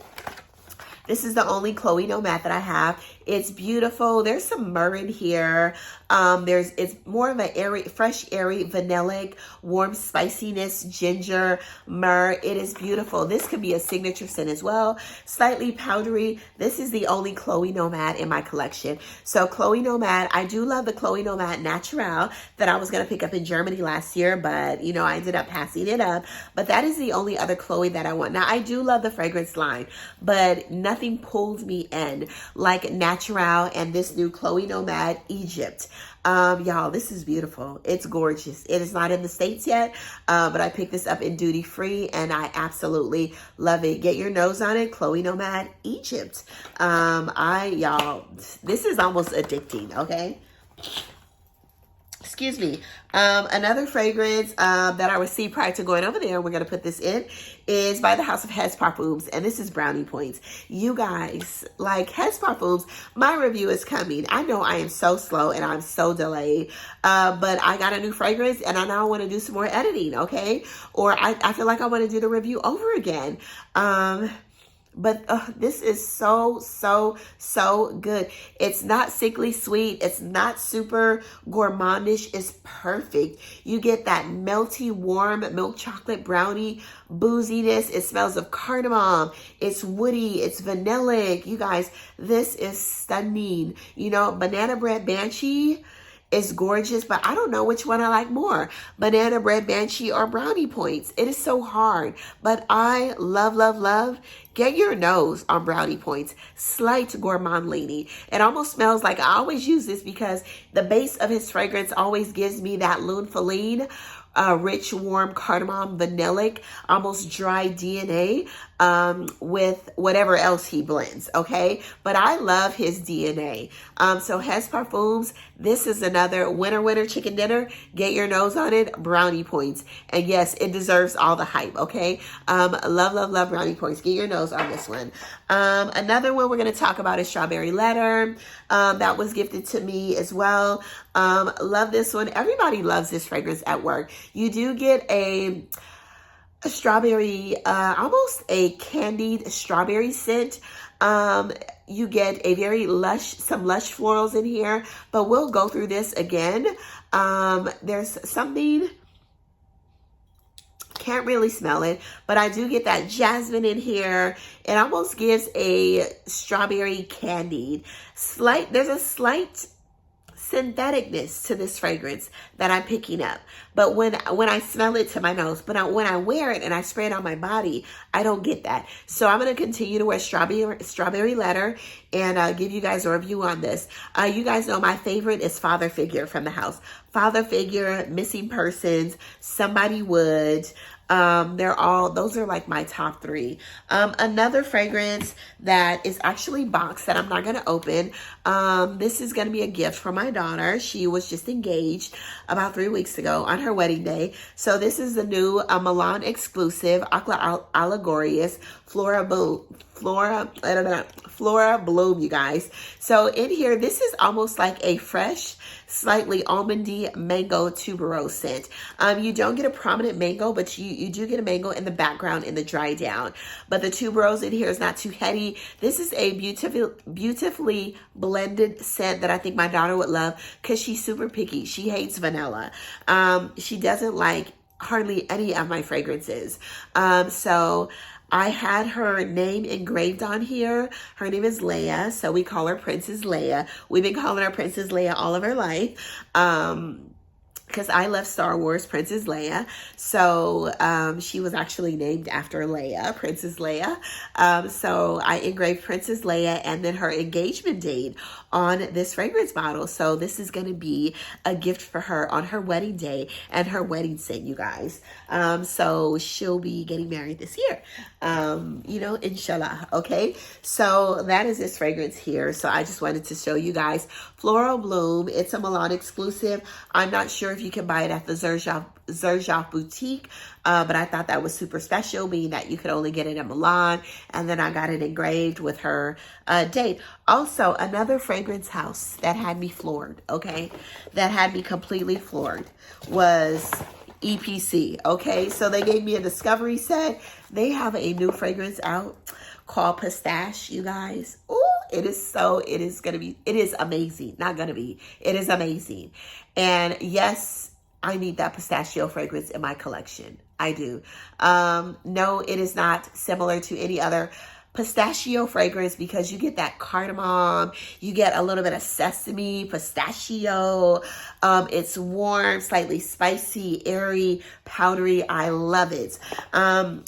this is the only Chloe Nomad that I have. It's beautiful. There's some myrrh in here. It's more of an airy, fresh, airy, vanillic, warm spiciness, ginger, myrrh. It is beautiful. This could be a signature scent as well. Slightly powdery. This is the only Chloe Nomad in my collection. So Chloe Nomad, I do love the Chloe Nomad Natural that I was going to pick up in Germany last year, but you know, I ended up passing it up. But that is the only other Chloe that I want. Now, I do love the fragrance line, but nothing pulls me in like Natural and this new Chloe Nomad Egypt. Y'all, this is beautiful. It's gorgeous. It is not in the States yet, but I picked this up in duty free and I absolutely love it. Get your nose on it. Chloe Nomad Egypt. Y'all, this is almost addicting, okay? Excuse me. Another fragrance that I received prior to going over there, we're going to put this in, is by the House of Hez Parfums, and this is Brownie Points. You guys, like Hez Parfums, my review is coming. I know I am so slow and I'm so delayed, but I got a new fragrance and I now want to do some more editing, okay? Or I feel like I want to do the review over again. But this is so, so, so good. It's not sickly sweet. It's not super gourmandish. It's perfect. You get that melty, warm milk chocolate brownie booziness. It smells of cardamom. It's woody. It's vanillic. You guys, this is stunning. You know, Banana Bread Banshee is gorgeous, but I don't know which one I like more, Banana Bread Banshee or Brownie Points. It is so hard, but I love, love, love. Get your nose on Brownie Points. Slight gourmand leaning. It almost smells like, I always use this because the base of his fragrance always gives me that Lune Feline, rich, warm cardamom, vanillic, almost dry DNA with whatever else he blends, okay? But I love his DNA. So Hez Parfums, this is another winner chicken dinner. Get your nose on it, Brownie Points. And yes, it deserves all the hype, okay? Love, love, love Brownie Points. Get your nose on this one. Another one we're going to talk about is Strawberry Letter. That was gifted to me as well. Love this one. Everybody loves this fragrance at work. You do get a strawberry, almost a candied strawberry scent. You get a very some lush florals in here, but we'll go through this again. There's something, can't really smell it, but I do get that jasmine in here. It almost gives a strawberry candied. There's a slight syntheticness to this fragrance that I'm picking up. But when I smell it to my nose, but when I wear it and I spray it on my body, I don't get that. So I'm going to continue to wear Strawberry Letter and give you guys a review on this. You guys know my favorite is Father Figure from the house. Father Figure, Missing Persons, Somebody Would. Those are like my top three. Another fragrance that is actually boxed that I'm not going to open. This is going to be a gift from my daughter. She was just engaged about 3 weeks ago on her wedding day. So this is the new Milan exclusive Aqua Allegorious Flora Bloom, you guys. So in here, this is almost like a fresh, slightly almondy mango tuberose scent. You don't get a prominent mango, but you do get a mango in the background in the dry down. But the tuberose in here is not too heady. This is a beautifully blended scent that I think my daughter would love because she's super picky. She hates vanilla. She doesn't like hardly any of my fragrances. So I had her name engraved on here. Her name is Leia, so we call her Princess Leia. We've been calling her Princess Leia all of her life. Because I love Star Wars, Princess Leia. So she was actually named after Leia, Princess Leia. So I engraved Princess Leia and then her engagement date on this fragrance bottle. So this is going to be a gift for her on her wedding day and her wedding scent, you guys. So she'll be getting married this year, you know, inshallah. Okay, so that is this fragrance here. So I just wanted to show you guys Floral Bloom. It's a Milan exclusive. I'm not sure if you can buy it at the Xerjoff boutique, but I thought that was super special, being that you could only get it in Milan, and then I got it engraved with her date. Also, another fragrance house that had me floored, okay, that had me completely floored was EPC, okay? So they gave me a discovery set. They have a new fragrance out called Pistache, you guys. Ooh, it is amazing. Not gonna be, it is amazing. And yes, I need that pistachio fragrance in my collection. I do. No, it is not similar to any other pistachio fragrance because you get that cardamom, you get a little bit of sesame, pistachio. It's warm, slightly spicy, airy, powdery. I love it.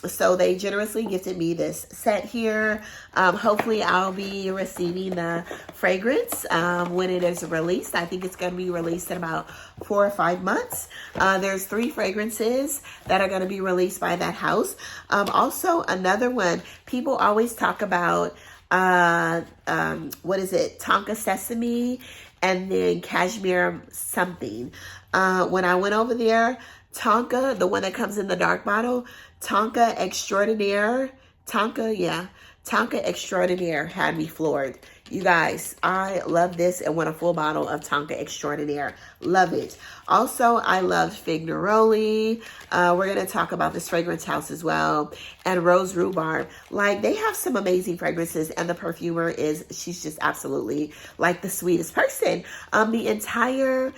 So they generously gifted me this set here. Hopefully I'll be receiving the fragrance when it is released. I think it's going to be released in about 4 or 5 months. There's 3 fragrances that are going to be released by that house. Also, another one, people always talk about, what is it? Tonka Sesame and then Cashmere something. When I went over there, Tonka, the one that comes in the dark bottle, Tonka Extraordinaire, Tonka Extraordinaire had me floored. You guys, I love this and want a full bottle of Tonka Extraordinaire. Love it. Also, I love Fig Neroli. We're going to talk about this fragrance house as well. And Rose Rhubarb. Like, they have some amazing fragrances. And the perfumer she's just absolutely like the sweetest person. The entire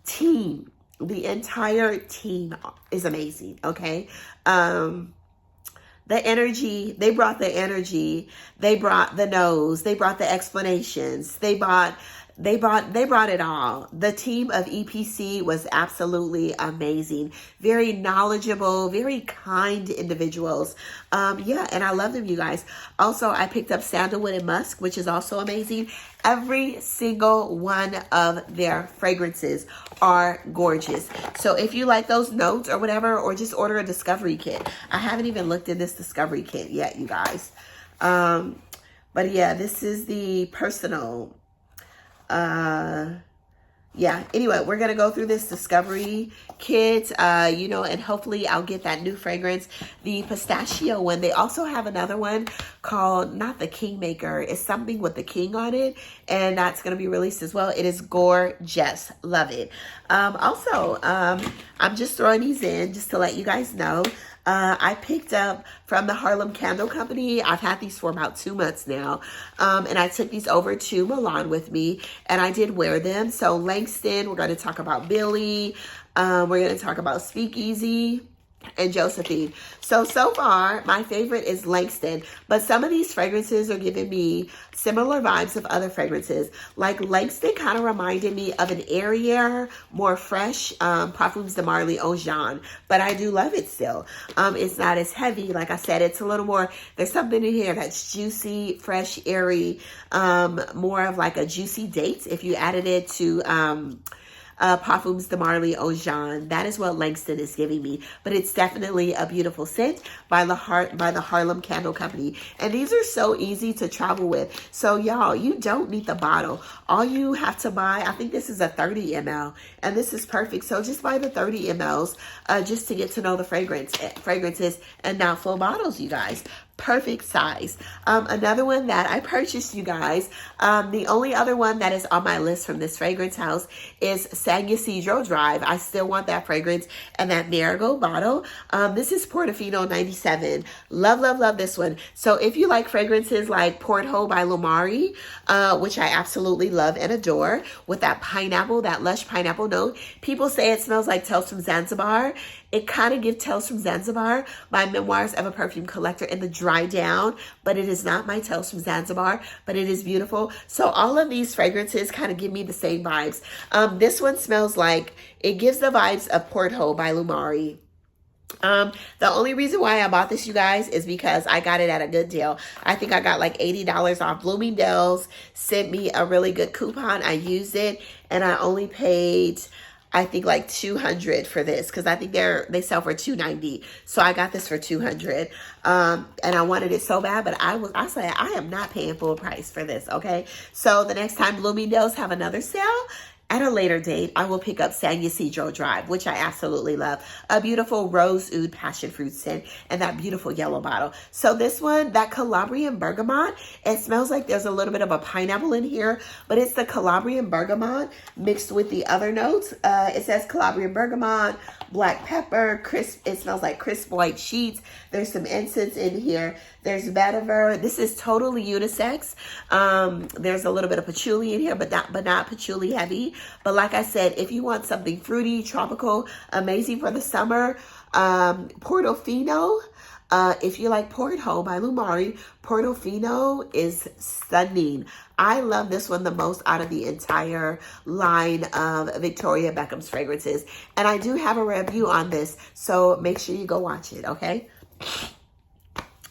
team is amazing. Okay. The energy, they brought the energy, they brought the nose, they brought the explanations, they brought it all. The team of EPC was absolutely amazing. Very knowledgeable, very kind individuals. Yeah, and I love them, you guys. Also, I picked up Sandalwood and Musk, which is also amazing. Every single one of their fragrances are gorgeous. So if you like those notes or whatever, or just order a discovery kit. I haven't even looked in this discovery kit yet, you guys. But yeah, this is the personal, yeah, anyway, we're going to go through this discovery kit, you know, and hopefully I'll get that new fragrance, the pistachio one. They also have another one called, not the Kingmaker, it's something with the king on it, and that's going to be released as well. It is gorgeous. Love it. Also, I'm just throwing these in just to let you guys know. I picked up from the Harlem Candle Company. I've had these for about 2 months now. And I took these over to Milan with me and I did wear them. So Langston, we're going to talk about Billy. We're going to talk about Speakeasy and Josephine. So far, my favorite is Langston, but some of these fragrances are giving me similar vibes of other fragrances. Like Langston kind of reminded me of an airier, more fresh Parfums de Marly Au Jean, but I do love it still. It's not as heavy. Like I said, it's a little more, there's something in here that's juicy, fresh, airy, more of like a juicy date if you added it to Parfums de Marly Au Jean. That is what Langston is giving me, but it's definitely a beautiful scent by the Harlem Candle Company. And these are so easy to travel with. So y'all, you don't need the bottle. All you have to buy, I think this is a 30 ml, and this is perfect. So just buy the 30 mls just to get to know the fragrances, and not full bottles, you guys. perfect size. Another one that I purchased, you guys, the only other one that is on my list from this fragrance house is Xerjoff Drive. I still want that fragrance and that marigold bottle. This is Portofino 97. Love, love, love this one. So if you like fragrances like Porto by Lumari, which I absolutely love and adore, with that pineapple, that lush pineapple note. People say it smells like Tales from Zanzibar. It kind of gives Tales from Zanzibar, my Memoirs of a Perfume Collector in the dry down, but it is not my Tales from Zanzibar, but it is beautiful. So all of these fragrances kind of give me the same vibes. This one smells like, it gives the vibes of Porto by Lumari. The only reason why I bought this, you guys, is because I got it at a good deal. I think I got like $80 off. Bloomingdale's sent me a really good coupon. I used it and I only paid, I think, like $200 for this, because I think they sell for $290. So I got this for $200. And I wanted it so bad, but I said I am not paying full price for this. Okay, so the next time Bloomingdale's have another sale, at a later date, I will pick up Xerjoff Drive, which I absolutely love. A beautiful rose oud passion fruit scent and that beautiful yellow bottle. So this one, that Calabrian bergamot, it smells like there's a little bit of a pineapple in here, but it's the Calabrian bergamot mixed with the other notes. It says Calabrian bergamot, black pepper, crisp. It smells like crisp white sheets. There's some incense in here. There's vetiver. This is totally unisex. There's a little bit of patchouli in here, but not patchouli heavy. But like I said, if you want something fruity, tropical, amazing for the summer, Portofino. If you like Porto by Lumari, Portofino is stunning. I love this one the most out of the entire line of Victoria Beckham's fragrances. And I do have a review on this, so make sure you go watch it, okay?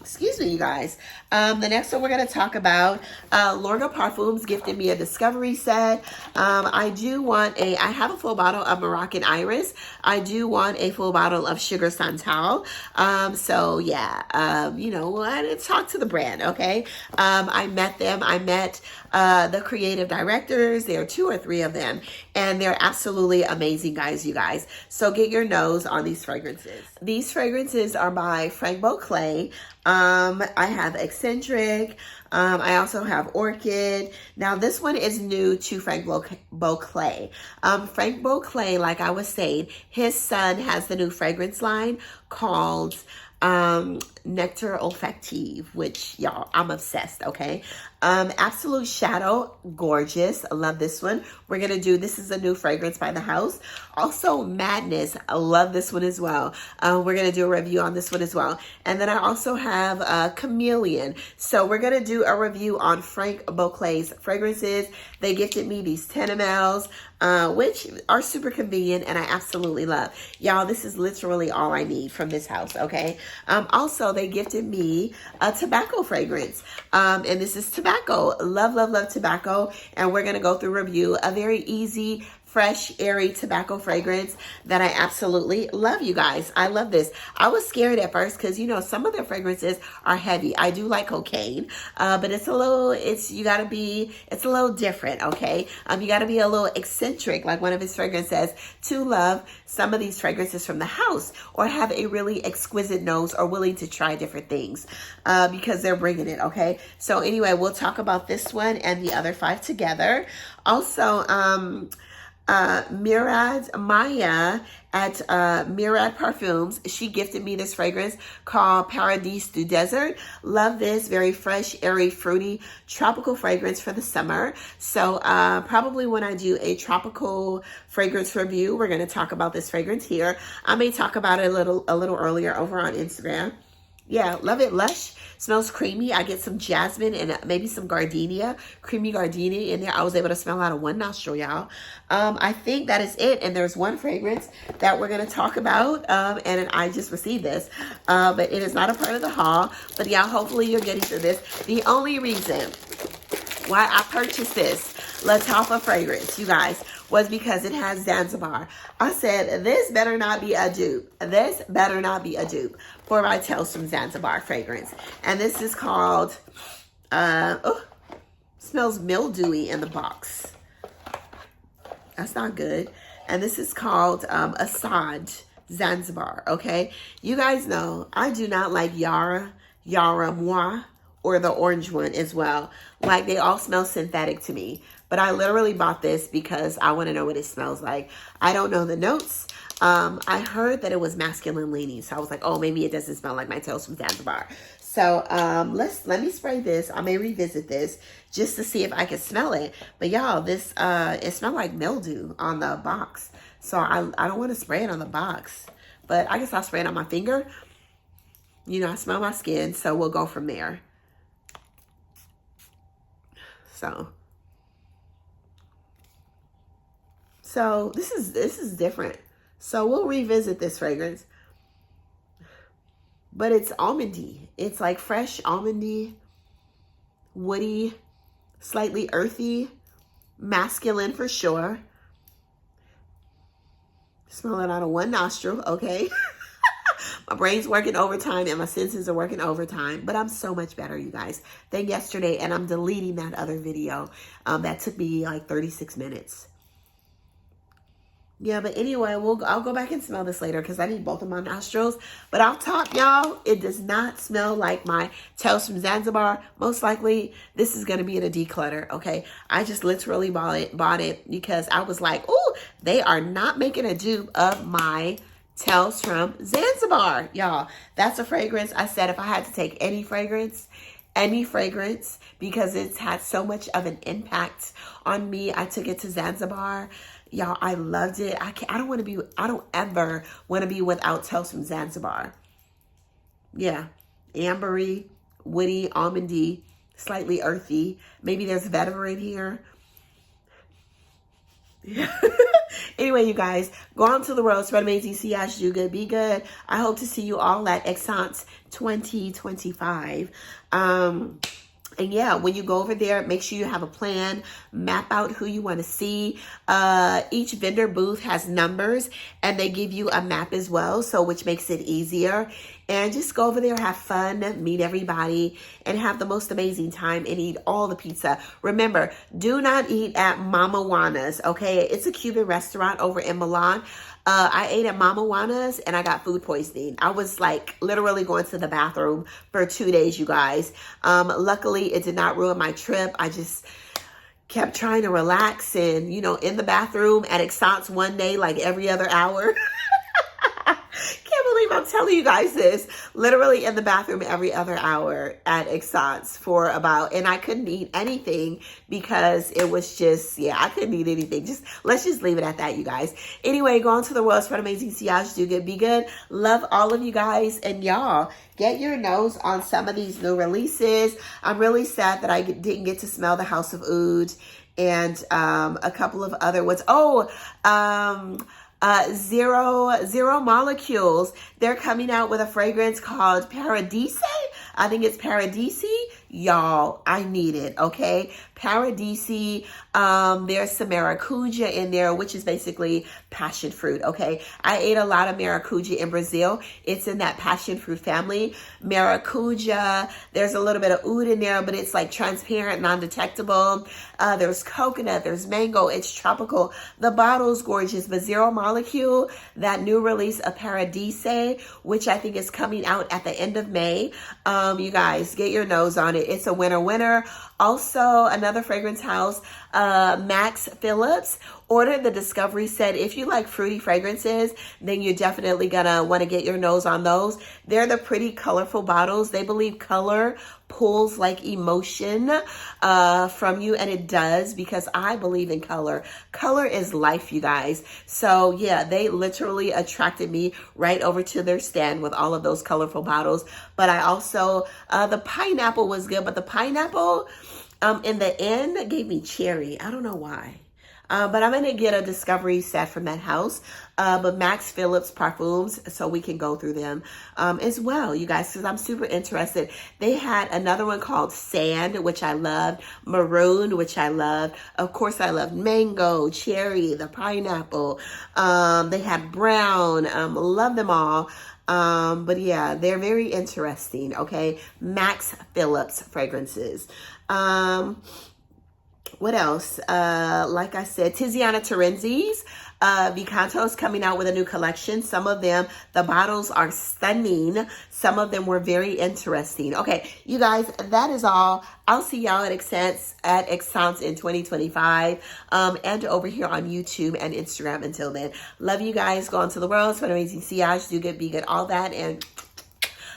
Excuse me, you guys. The next one we're going to talk about, Lorga Parfums gifted me a discovery set. I have a full bottle of Moroccan Iris. I do want a full bottle of Sugar Santal. So yeah, you know, I didn't talk to the brand, okay? I met them. I met the creative directors. There are 2 or 3 of them, and they're absolutely amazing guys, you guys. So get your nose on these fragrances. These fragrances are by Frank Beauclerc. I have Eccentric. I also have Orchid. Now, this one is new to Frank Beauclerc. Frank Beauclerc, like I was saying, his son has the new fragrance line called Nectar Olfactive, which, y'all, I'm obsessed, okay? Absolute Shadow, gorgeous. I love this one. We're going to do, this is a new fragrance by the house. Also, Madness. I love this one as well. We're going to do a review on this one as well. And then I also have Chameleon. So we're going to do a review on Frank Beauclerc's fragrances. They gifted me these 10 mLs, which are super convenient and I absolutely love. Y'all, this is literally all I need from this house, okay? Also, they gifted me a tobacco fragrance. And this is tobacco. Love, love, love tobacco. And we're going to go through review. A very easy, fresh, airy tobacco fragrance that I absolutely love, you guys. I love this. I was scared at first because, you know, some of their fragrances are heavy. I do like cocaine, but it's a little different, okay? You got to be a little eccentric, like one of his fragrances says, to love some of these fragrances from the house or have a really exquisite nose or willing to try different things because they're bringing it, okay? So anyway, we'll talk about this one and the other 5 together. Also, Maya at Murad Parfums, she gifted me this fragrance called Paradis du Desert. Love this, very fresh, airy, fruity, tropical fragrance for the summer. So probably when I do a tropical fragrance review, we're going to talk about this fragrance here. I may talk about it a little earlier over on Instagram. Yeah, love it. Lush. Smells creamy. I get some jasmine and maybe some gardenia, creamy gardenia in there. I was able to smell out of one nostril, y'all. I think that is it. And there's one fragrance that we're going to talk about. And I just received this. But it is not a part of the haul. But y'all, hopefully you're getting through this. The only reason why I purchased this Lattafa fragrance, you guys, was because it has Zanzibar. I said, this better not be a dupe. This better not be a dupe for my Tales from Zanzibar fragrance. And this is called, smells mildewy in the box. That's not good. And this is called Assad Zanzibar, okay? You guys know I do not like Yara Yara Moi, or the orange one as well. Like, they all smell synthetic to me. But I literally bought this because I want to know what it smells like. I don't know the notes. I heard that it was masculine leaning. So I was like, oh, maybe it doesn't smell like my Tales from Zanzibar. So let me spray this. I may revisit this just to see if I can smell it. But y'all, this it smelled like mildew on the box. So I don't want to spray it on the box. But I guess I'll spray it on my finger. You know, I smell my skin, so we'll go from there. So this is different. So we'll revisit this fragrance. But it's almondy. It's like fresh almondy, woody, slightly earthy, masculine for sure. Smell it out of one nostril, okay? My brain's working overtime and my senses are working overtime, but I'm so much better, you guys, than yesterday. And I'm deleting that other video that took me like 36 minutes. Yeah, but anyway, I'll go back and smell this later because I need both of my nostrils. But off top, y'all, it does not smell like my Tales from Zanzibar. Most likely, this is going to be in a declutter, okay? I just literally bought it because I was like, ooh, they are not making a dupe of my Tales from Zanzibar, y'all. That's a fragrance. I said if I had to take any fragrance, because it's had so much of an impact on me, I took it to Zanzibar. Y'all, I loved it. I don't ever want to be without Tales from Zanzibar. Yeah. Ambery, woody, almondy, slightly earthy. Maybe there's vetiver in here. Yeah. Anyway, you guys, go on to the road. Spread amazing, sillage, do good, be good. I hope to see you all at Esxence 2025. And yeah, when you go over there, make sure you have a plan, map out who you want to see. Each vendor booth has numbers and they give you a map as well, so which makes it easier. And just go over there, have fun, meet everybody, and have the most amazing time and eat all the pizza. Remember, do not eat at Mama Juana's, okay? It's a Cuban restaurant over in Milan. I ate at Mama Juana's and I got food poisoning. I was like literally going to the bathroom for 2 days, you guys. Luckily, it did not ruin my trip. I just kept trying to relax and, you know, in the bathroom at Esxence one day, like every other hour. Can't believe I'm telling you guys this. Literally in the bathroom every other hour at Esxence for about, and I couldn't eat anything because it was just, yeah, I couldn't eat anything. Let's just leave it at that, you guys. Anyway, go on to the world, spread amazing, sillage, do good, be good. Love all of you guys, and y'all, get your nose on some of these new releases. I'm really sad that I didn't get to smell the House of Oud and a couple of other ones. Zero Molecules. They're coming out with a fragrance called Paradise. I think it's Paradisi. Y'all, I need it, okay? Paradisi. There's some maracuja in there, which is basically passion fruit, okay? I ate a lot of maracuja in Brazil. It's in that passion fruit family. Maracuja. There's a little bit of oud in there, but it's like transparent, non-detectable. There's coconut. There's mango. It's tropical. The bottle's gorgeous, but Zero Molecule, that new release of Paradise, which I think is coming out at the end of May. You guys, get your nose on it. It's a winner. Also, another fragrance house, Max Phillips, ordered the Discovery set. If you like fruity fragrances, then you're definitely gonna want to get your nose on those. They're the pretty colorful bottles. They believe color pulls like emotion from you, and it does, because I believe in color. Color is life, you guys. So yeah, they literally attracted me right over to their stand with all of those colorful bottles. But I also, the pineapple was good, but the pineapple in the end gave me cherry. I don't know why. But I'm going to get a Discovery set from that house. But Max Phillips Parfums, so we can go through them as well, you guys, because I'm super interested. They had another one called Sand, which I loved. Maroon, which I loved. Of course, I loved mango, cherry, the pineapple. They had brown. Love them all. But yeah, they're very interesting, okay? Max Phillips fragrances. What else? Like I said, Tiziana Terenzi's Vicanto is coming out with a new collection. Some of them, the bottles are stunning. Some of them were very interesting. Okay, you guys, that is all. I'll see y'all at Esxence in 2025 and over here on YouTube and Instagram until then. Love you guys. Go on to the world. Spend amazing sillage. Do good, be good, all that. And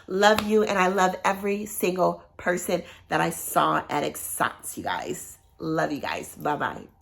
love you. And I love every single person that I saw at Esxence, you guys. Love you guys. Bye-bye.